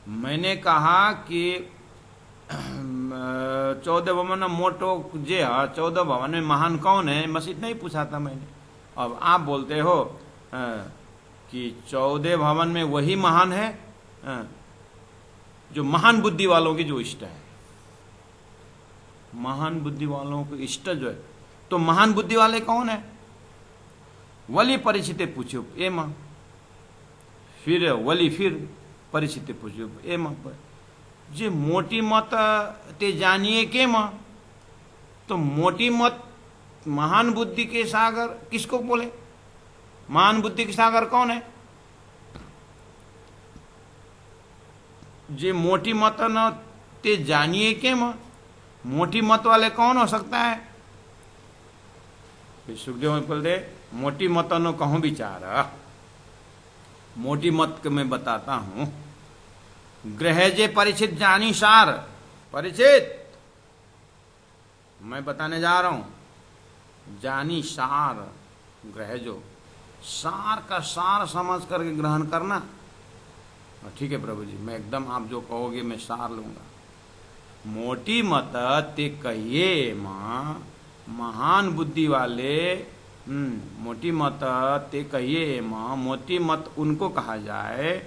A: मैंने कहा कि 14 भवन में मोटो जे, 14 भवन में महान कौन है, बस इतना ही पूछा था मैंने। अब आप बोलते हो कि 14 भवन में वही महान है जो महान बुद्धि वालों की जो इष्ट है, महान बुद्धि वालों को इष्ट जो है। तो महान बुद्धि वाले कौन है? वली परिचित पूछो एम, फिर वली फिर परिचित पूछो एम, जे मोटी मत ते जानिए के मां। तो मोटी मत महान बुद्धि के सागर किसको बोले? महान बुद्धि के सागर कौन है? जे मोटी मत न ते जानिए के मां, मोटी मत वाले कौन हो सकता है? सुखदेव में बोल दे, मोटी मत न कहूं विचार, मोटी मत के मैं बताता हूं। ग्रहजे परिचित जानी सार, परिचित मैं बताने जा रहा हूं। जानी सार, ग्रहजो, सार का सार समझ करके ग्रहण करना। ठीक है प्रभु जी, मैं एकदम आप जो कहोगे मैं सार लूंगा। मोटी मत ते कहिए मां, महान बुद्धि वाले, मोटी मत ते कहिए मां, मोटी मत उनको कहा जाए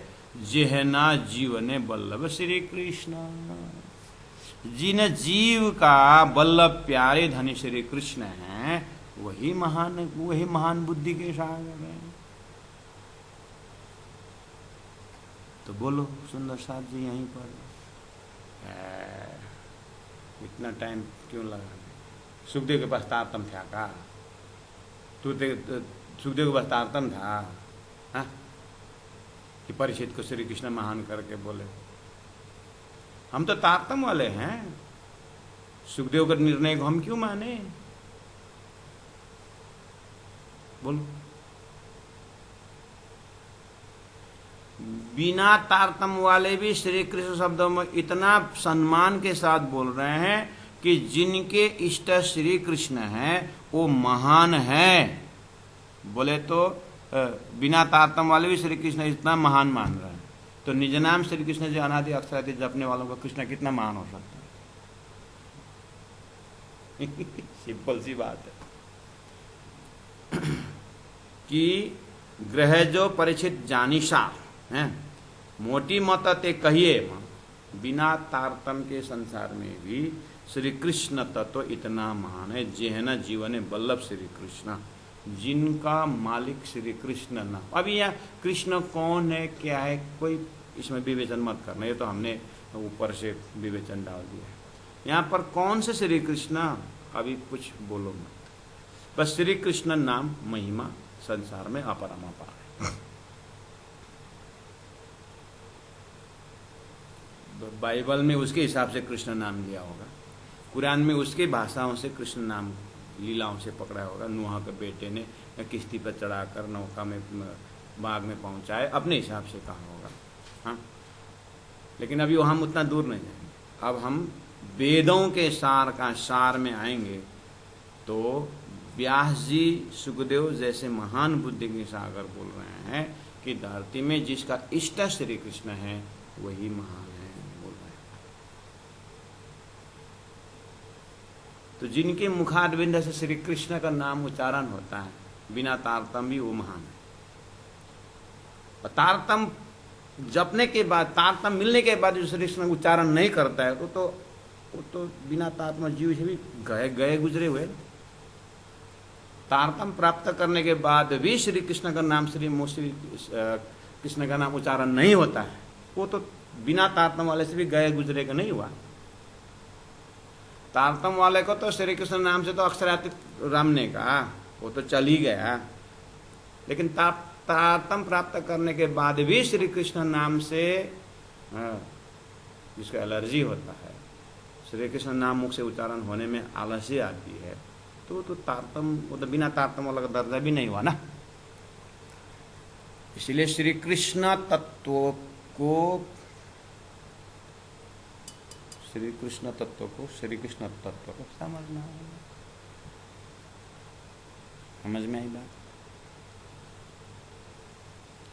A: जेहना जीवने बल्लभ श्री कृष्ण, जिन जीव का बल्लभ प्यारे धनी श्री कृष्ण हैं, वही महान बुद्धि के सागर हैं। तो बोलो सुंदर साथ जी यहीं पर इतना टाइम क्यों लगा? सुखदेव के पास तारतम था का? सुखदेव के पास तारतम था? हाँ, कि परीक्षित को श्री कृष्ण महान करके बोले? हम तो तारतम वाले हैं, सुखदेव का निर्णय को हम क्यों माने? बोलो। बिना तारतम वाले भी श्री कृष्ण शब्दों में इतना सम्मान के साथ बोल रहे हैं कि जिनके इष्ट श्री कृष्ण हैं वो महान हैं। बोले तो बिना तारतम वाले भी श्री कृष्ण इतना महान मान रहे हैं, तो निज नाम श्री कृष्ण जो अनादि अक्षरादि जपने वालों का कृष्ण कितना महान हो सकता है? सिंपल सी बात है कि ग्रह जो परिचित जानिशा है, मोटी मत ते कहिए, बिना तारतम के संसार में भी श्री कृष्ण तत्व इतना महान है। जेहना जीवन बल्लभ श्री कृष्ण, जिनका मालिक श्री कृष्ण न। अभी यहाँ कृष्ण कौन है, क्या है, कोई इसमें विवेचन मत करना, ये तो हमने ऊपर से विवेचन डाल दिया है। यहाँ पर कौन से श्री कृष्ण, अभी कुछ बोलो मत, बस श्री कृष्ण नाम महिमा संसार में अपरमापार है। बाइबल में उसके हिसाब से कृष्ण नाम लिया होगा, कुरान में उसके भाषाओं से कृष्ण नाम लीलाओं से पकड़ा होगा। नूह के बेटे ने किश्ती पर चढ़ाकर नौका में बाग में पहुंचाए, अपने हिसाब से कहा होगा। हाँ, लेकिन अभी हम उतना दूर नहीं जाएंगे। अब हम वेदों के सार का सार में आएंगे तो व्यास जी सुखदेव जैसे महान बुद्धि के सागर बोल रहे हैं कि धरती में जिसका इष्ट श्री कृष्ण है वही महान है, बोल रहे हैं। तो जिनके मुखारविंद से श्री कृष्ण का नाम उच्चारण होता है बिना तारतम भी, वो महान है। और तारतम जपने के बाद, तारतम मिलने के बाद जो श्री कृष्ण उच्चारण नहीं करता है वो तो बिना तारतम जीव से भी गए गुजरे हुए। तारतम प्राप्त करने के बाद भी श्री कृष्ण का नाम, श्री कृष्ण का नाम उच्चारण नहीं होता है, वो तो बिना तारतम वाले से भी गए गुजरे का नहीं हुआ। तारतम वाले को तो श्री कृष्ण नाम से तो अक्षरातीत रामने का, वो तो चल ही गया। लेकिन तारतम प्राप्त करने के बाद भी श्री कृष्ण नाम से जिसको एलर्जी होता है, श्री कृष्ण नाम मुख से उच्चारण होने में आलस्य आती है, तो तारतम, वो तो बिना तारतम वाला का दर्जा भी नहीं हुआ ना। इसलिए श्री कृष्ण तत्व को, श्री कृष्ण तत्व को, श्री कृष्ण तत्व को समझना होगा। समझ में आई बात?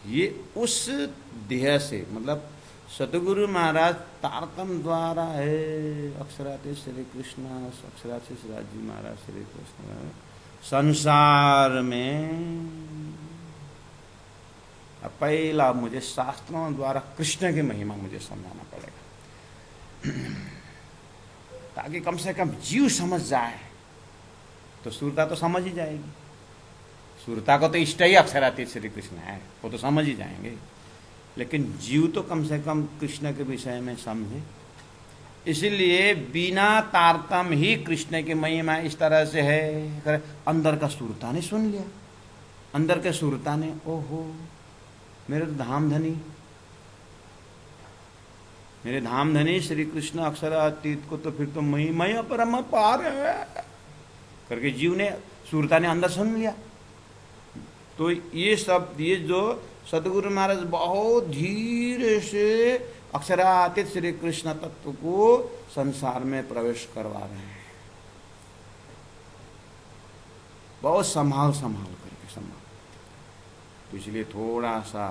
A: ये उस देह से, मतलब सतगुरु महाराज तारतम द्वारा है, अक्षराते श्री कृष्ण, अक्षरात से श्रीजी महाराज श्री कृष्ण संसार में। अब पहला मुझे शास्त्रों द्वारा कृष्ण की महिमा मुझे समझाना पड़ेगा, ताकि कम से कम जीव समझ जाए। तो सुरता तो समझ ही जाएगी, सुरता को तो इष्ट ही अक्षरातीत श्री कृष्ण है, वो तो समझ ही जाएंगे। लेकिन जीव तो कम से कम कृष्ण के विषय में समझे। इसलिए बिना तारतम ही कृष्ण की महिमा इस तरह से है। अंदर का सुरता ने सुन लिया, अंदर के सुरता ने, ओहो मेरे धामधनी, मेरे धामधनी श्री कृष्ण अक्षरातीत को तो फिर तो महिमा परम पार है करके जीव ने, सुरता ने अंदर सुन लिया। तो ये सब, ये जो सतगुरु महाराज बहुत धीरे से अक्षरातीत श्री कृष्ण तत्व को संसार में प्रवेश करवा रहे हैं, बहुत संभाल करके संभाल। तो इसलिए थोड़ा सा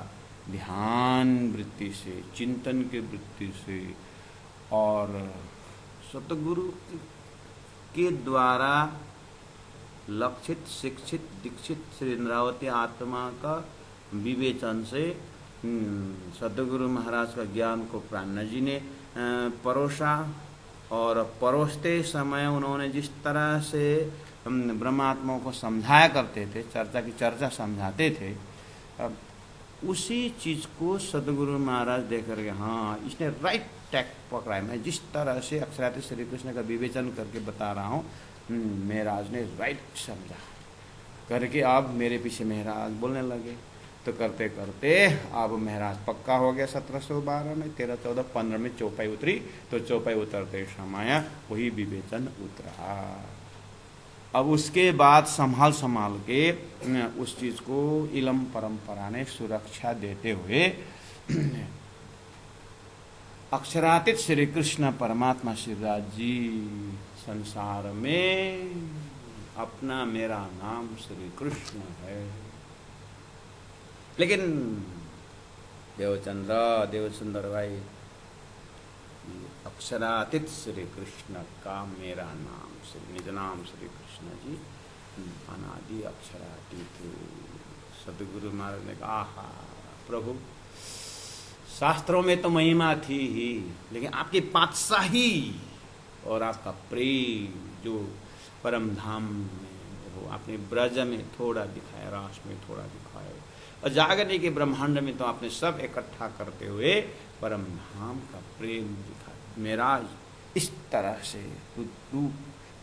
A: ध्यान वृत्ति से, चिंतन की वृत्ति से और सतगुरु के द्वारा लक्षित, शिक्षित, दीक्षित श्री इंद्रावती आत्मा का विवेचन से सतगुरु महाराज का ज्ञान को प्राणनाथ जी ने परोसा। और परोसते समय उन्होंने जिस तरह से ब्रह्मात्माओं को समझाया करते थे, चर्चा की चर्चा समझाते थे, उसी चीज को सतगुरु महाराज देख करके, हाँ इसने राइट टैक पकड़ा है। मैं जिस तरह से अक्षरातीत श्री कृष्ण का विवेचन करके बता रहा हूँ, महाराज ने राइट समझा करके अब मेरे पीछे महाराज बोलने लगे। तो करते करते अब महाराज पक्का हो गया 1712 में, 13, 14, 15 में चौपाई उतरी। तो चौपाई उतरते समय वही विवेचन उतरा। अब उसके बाद संभाल संभाल के उस चीज को इलम परंपरा ने सुरक्षा देते हुए अक्षरातीत श्री कृष्ण परमात्मा श्रीराज जी संसार में अपना मेरा नाम श्री कृष्ण है। लेकिन देवचंद्र भाई, अक्षरातीत श्री कृष्ण का मेरा नाम श्री निज नाम श्री कृष्ण जी अनादि अक्षरातीत। सदगुरु महाराज ने कहा, आहा प्रभु, शास्त्रों में तो महिमा थी ही, लेकिन आपकी पातशाही और आपका प्रेम जो परम धाम में हो, आपने ब्रज में थोड़ा दिखाया, रास में थोड़ा दिखाया, और जागने के ब्रह्मांड में तो आपने सब इकट्ठा करते हुए परम धाम का प्रेम दिखाया। मेरा इस तरह से तू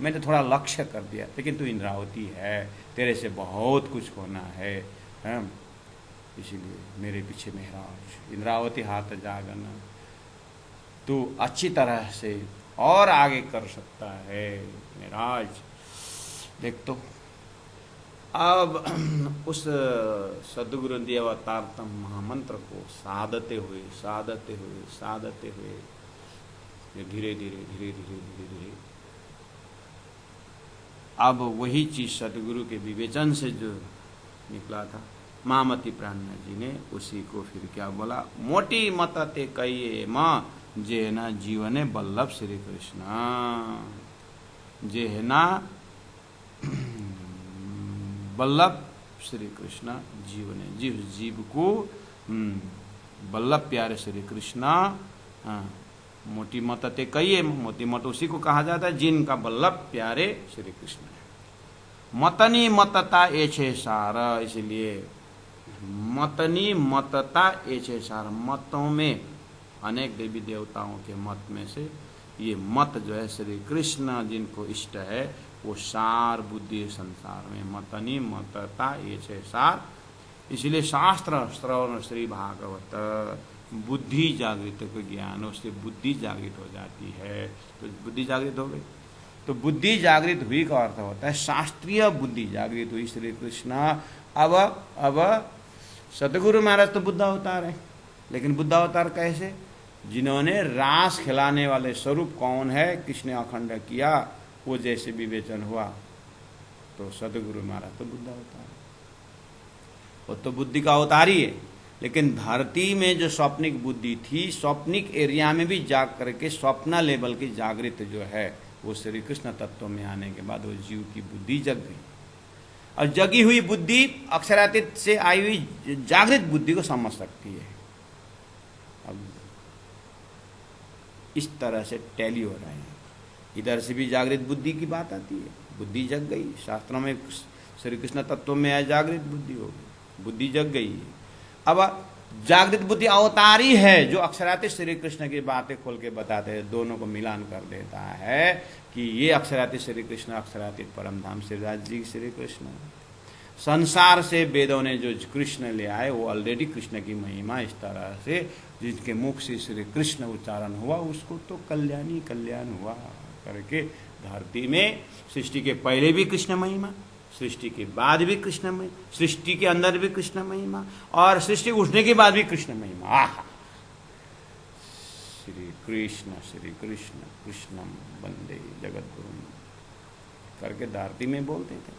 A: मैंने थोड़ा लक्ष्य कर दिया, लेकिन तू इंद्रावती है, तेरे से बहुत कुछ होना है, इसीलिए मेरे पीछे महाराज इंद्रावती हाथ जागना, तू अच्छी तरह से और आगे कर सकता है महाराज। देख तो अब उस सदगुरु देवतार्थम महामंत्र को साधते हुए धीरे धीरे अब वही चीज सदगुरु के विवेचन से जो निकला था, महामती प्राणनाथ जी ने उसी को फिर क्या बोला, मोटी मतते कहिए माँ जे है ना जीवने बल्लभ श्री कृष्ण, जे है ना बल्लभ श्री कृष्ण जीवने, जीव को बल्लभ प्यारे श्री कृष्ण। मोटी मतते कहिए, मोटी मत उसी को कहा जाता है जिनका बल्लभ प्यारे श्री कृष्ण है। मतनी मतता एछे सार, इसलिए मतनी मतता एछे सार, मतों में अनेक देवी देवताओं के मत में से ये मत जो है श्री कृष्ण जिनको इष्ट है वो सार बुद्धि संसार में। मतनी मतता एछे सार, इसलिए शास्त्र श्रवण श्री भागवत बुद्धि जागृत को ज्ञान, उससे बुद्धि जागृत हो जाती है। तो बुद्धि जागृत हो गई, तो बुद्धि जागृत हुई का अर्थ होता है शास्त्रीय बुद्धि जागृत हुई श्री कृष्ण। अब सतगुरु महाराज तो बुद्ध अवतार है, लेकिन बुद्ध अवतार कैसे, जिन्होंने रास खिलाने वाले स्वरूप कौन है किसने अखंड किया, वो जैसे विवेचन हुआ, तो सतगुरु महाराज तो बुद्ध अवतार है, वो तो बुद्धि का अवतार ही है। लेकिन धरती में जो स्वप्निक बुद्धि थी, स्वप्निक एरिया में भी जाग करके स्वप्न लेवल की जागृत जो है वो श्री कृष्ण तत्व में आने के बाद वो जीव की बुद्धि जग गई, और जगी हुई बुद्धि अक्षरातीत से आई हुई जागृत बुद्धि को समझ सकती है। अब इस तरह से टैली हो रहे हैं, इधर से भी जागृत बुद्धि की बात आती है, बुद्धि जग गई, शास्त्रों में श्री कृष्ण तत्व में आया जागृत बुद्धि हो गई, बुद्धि जग गई है। अब जागृत बुद्धि अवतारी है जो अक्षरातीत श्री कृष्ण की बातें खोल के बताते हैं, दोनों को मिलान कर देता है कि ये अक्षरातीत श्री कृष्ण, अक्षरातीत परम धाम श्रीराज जी श्री कृष्ण। संसार से वेदों ने जो कृष्ण ले आए वो ऑलरेडी कृष्ण की महिमा इस तरह से जिसके मुख से श्री कृष्ण उच्चारण हुआ उसको तो कल्याणी कल्याण हुआ करके धरती में सृष्टि के पहले भी कृष्ण महिमा, सृष्टि के बाद भी कृष्ण महिमा, सृष्टि के अंदर भी कृष्ण महिमा, और सृष्टि उठने के बाद भी कृष्ण महिमा। आहा, श्री कृष्ण कृष्णम वंदे जगद्गुरुम करके धरती में बोलते थे।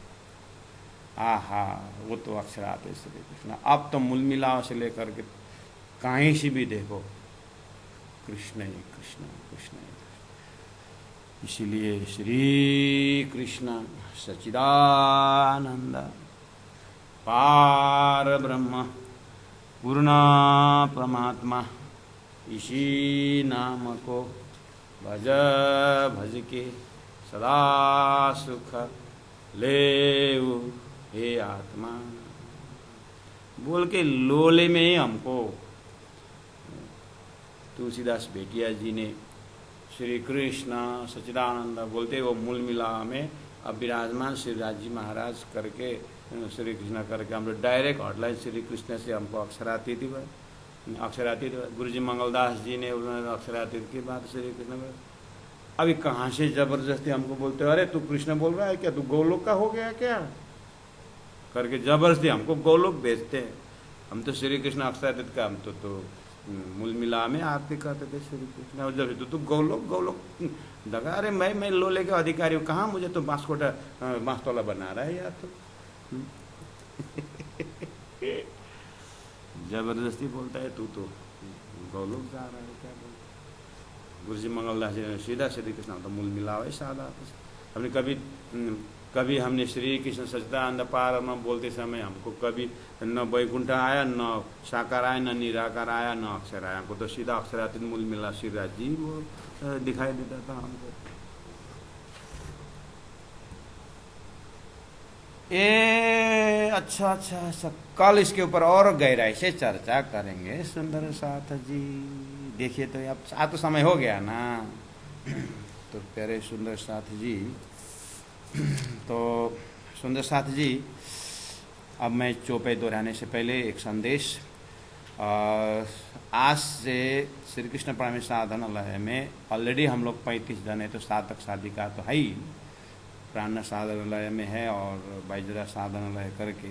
A: आहा, वो तो अक्षरातीत श्री कृष्ण। अब तो मूल मिलाव से लेकर के कहीं से भी देखो कृष्ण ही कृष्ण, कृष्ण ही। इसीलिए श्री कृष्ण सच्चिदानंद पार ब्रह्म पूर्ण परमात्मा, इसी नाम को भज भज के सदा सुख लेऊ हे आत्मा बोल के लोले में ही हमको तुलसीदास भेटिया जी ने श्री कृष्ण सच्चिदानंद बोलते वो मूल मिला में अब विराजमान श्री राजी महाराज करके श्री कृष्ण करके हम लोग डायरेक्ट हॉटलाइन श्री कृष्ण से हमको अक्षरातीत गुरुजी मंगलदास जी ने उन्होंने अक्षरातीत की बात श्री कृष्ण में। अभी कहाँ से जबरदस्ती हमको बोलते हो, अरे तू कृष्ण बोल रहा है क्या, तू गोलोक का हो गया क्या करके जबरदस्ती हमको गोलोक भेजते हैं। हम तो श्री कृष्ण अक्षरातीत का हम तो मूल मिला में आरती करते थे श्री कृष्ण, और जब तू गोलोक दगा, अरे मैं लोले के अधिकारी हूँ, कहाँ मुझे तो बांसकोटा बांसतोला बना रहा है यार तो जबरदस्ती बोलता है तू तो गोलोक जा रहा है क्या बोल। गुरुजी मंगलदास जी ने सीधा श्री कृष्ण तो मूल मिलाव है सादा। हमने कभी हमने श्री कृष्ण सच्चिदानंद पारब्रह्म बोलते समय हमको कभी न वैकुंठ आया, न साकार आया, न निराकार आया, न अक्षर आया, हमको तो सीधा अक्षरातीत मूल मिला श्रीराज जी वो दिखाई देता था हमको। अच्छा, कल इसके ऊपर और गहराई से चर्चा करेंगे सुंदर साथ जी। देखिए तो अब तो समय हो गया ना, तो प्यारे सुंदर साथ जी, तो सुंदर साथ जी, अब मैं चौपाई दोहराने से पहले एक संदेश। आज से श्री कृष्ण परमेश्वर साधनालय में ऑलरेडी हम लोग 35 जन है, तो साधक साधिका तो है ही, प्राण साधनालय में है और बैजरा साधनालय करके,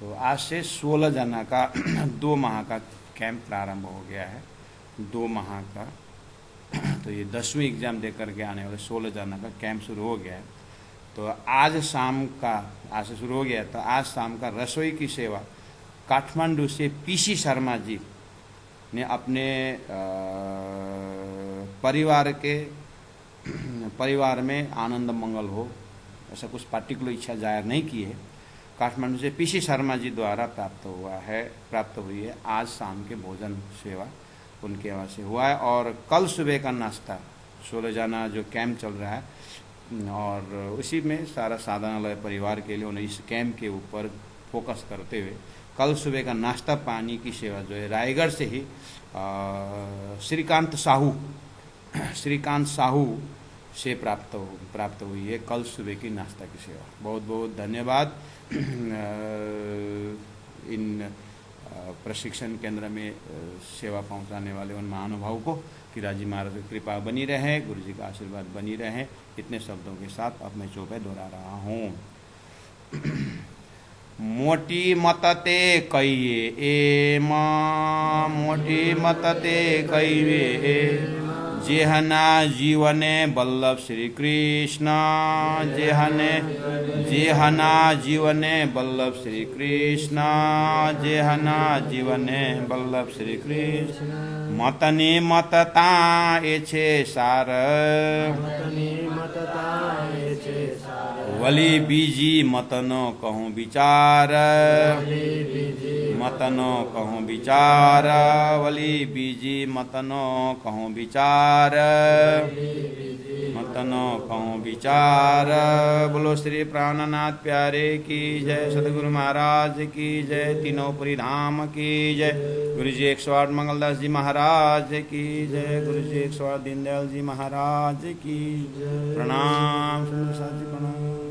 A: तो आज से 16 जना का 2 माह का कैंप प्रारंभ हो गया है। 2 माह का, तो ये 10वीं एग्जाम दे करके आने वाले 16 जना का कैंप शुरू हो गया है। तो आज से शुरू हो गया, तो आज शाम का रसोई की सेवा काठमांडू से पीसी शर्मा जी ने अपने परिवार में आनंद मंगल हो, ऐसा कुछ पार्टिकुलर इच्छा जाहिर नहीं की है, काठमांडू से पीसी शर्मा जी द्वारा प्राप्त हुई है। आज शाम के भोजन सेवा उनके वहाँ से हुआ है, और कल सुबह का नाश्ता 16 जना जो कैंप चल रहा है, और उसी में सारा साधनालय परिवार के लिए उन्हें इस कैंप के ऊपर फोकस करते हुए कल सुबह का नाश्ता पानी की सेवा जो है रायगढ़ से ही श्रीकांत साहू से प्राप्त हुई है कल सुबह की नाश्ता की सेवा। बहुत बहुत धन्यवाद इन प्रशिक्षण केंद्र में सेवा पहुंचाने वाले उन महानुभाव को कि राजी महाराज की कृपा बनी रहे, गुरु जी का आशीर्वाद बनी रहे। इतने शब्दों के साथ अब मैं चौपाई दोहरा रहा हूँ। मोटी मतते कहिए ए माँ, मोटी मतते कहिए जेहना जीवने बल्लभ श्री कृष्ण, जेहना जीवने बल्लभ श्री कृष्ण, जेहना जीवने बल्लभ श्री कृष्ण। मतने मतता एछे सार, वली बीजी मतनो कहूँ विचार, मतनो कहूँ विचार, वली बीजी मतनो कहूँ विचार, मतनो कहूँ विचार। बोलो श्री प्राणनाथ प्यारे की जय, सदगुरु महाराज की जय, तीनों धाम की जय, गुरु जी 108 मंगलदास जी महाराज की जय, गुरु जी 108 दीनदयाल जी महाराज की जय। प्रणाम सुंदर साथ जी, प्रणाम।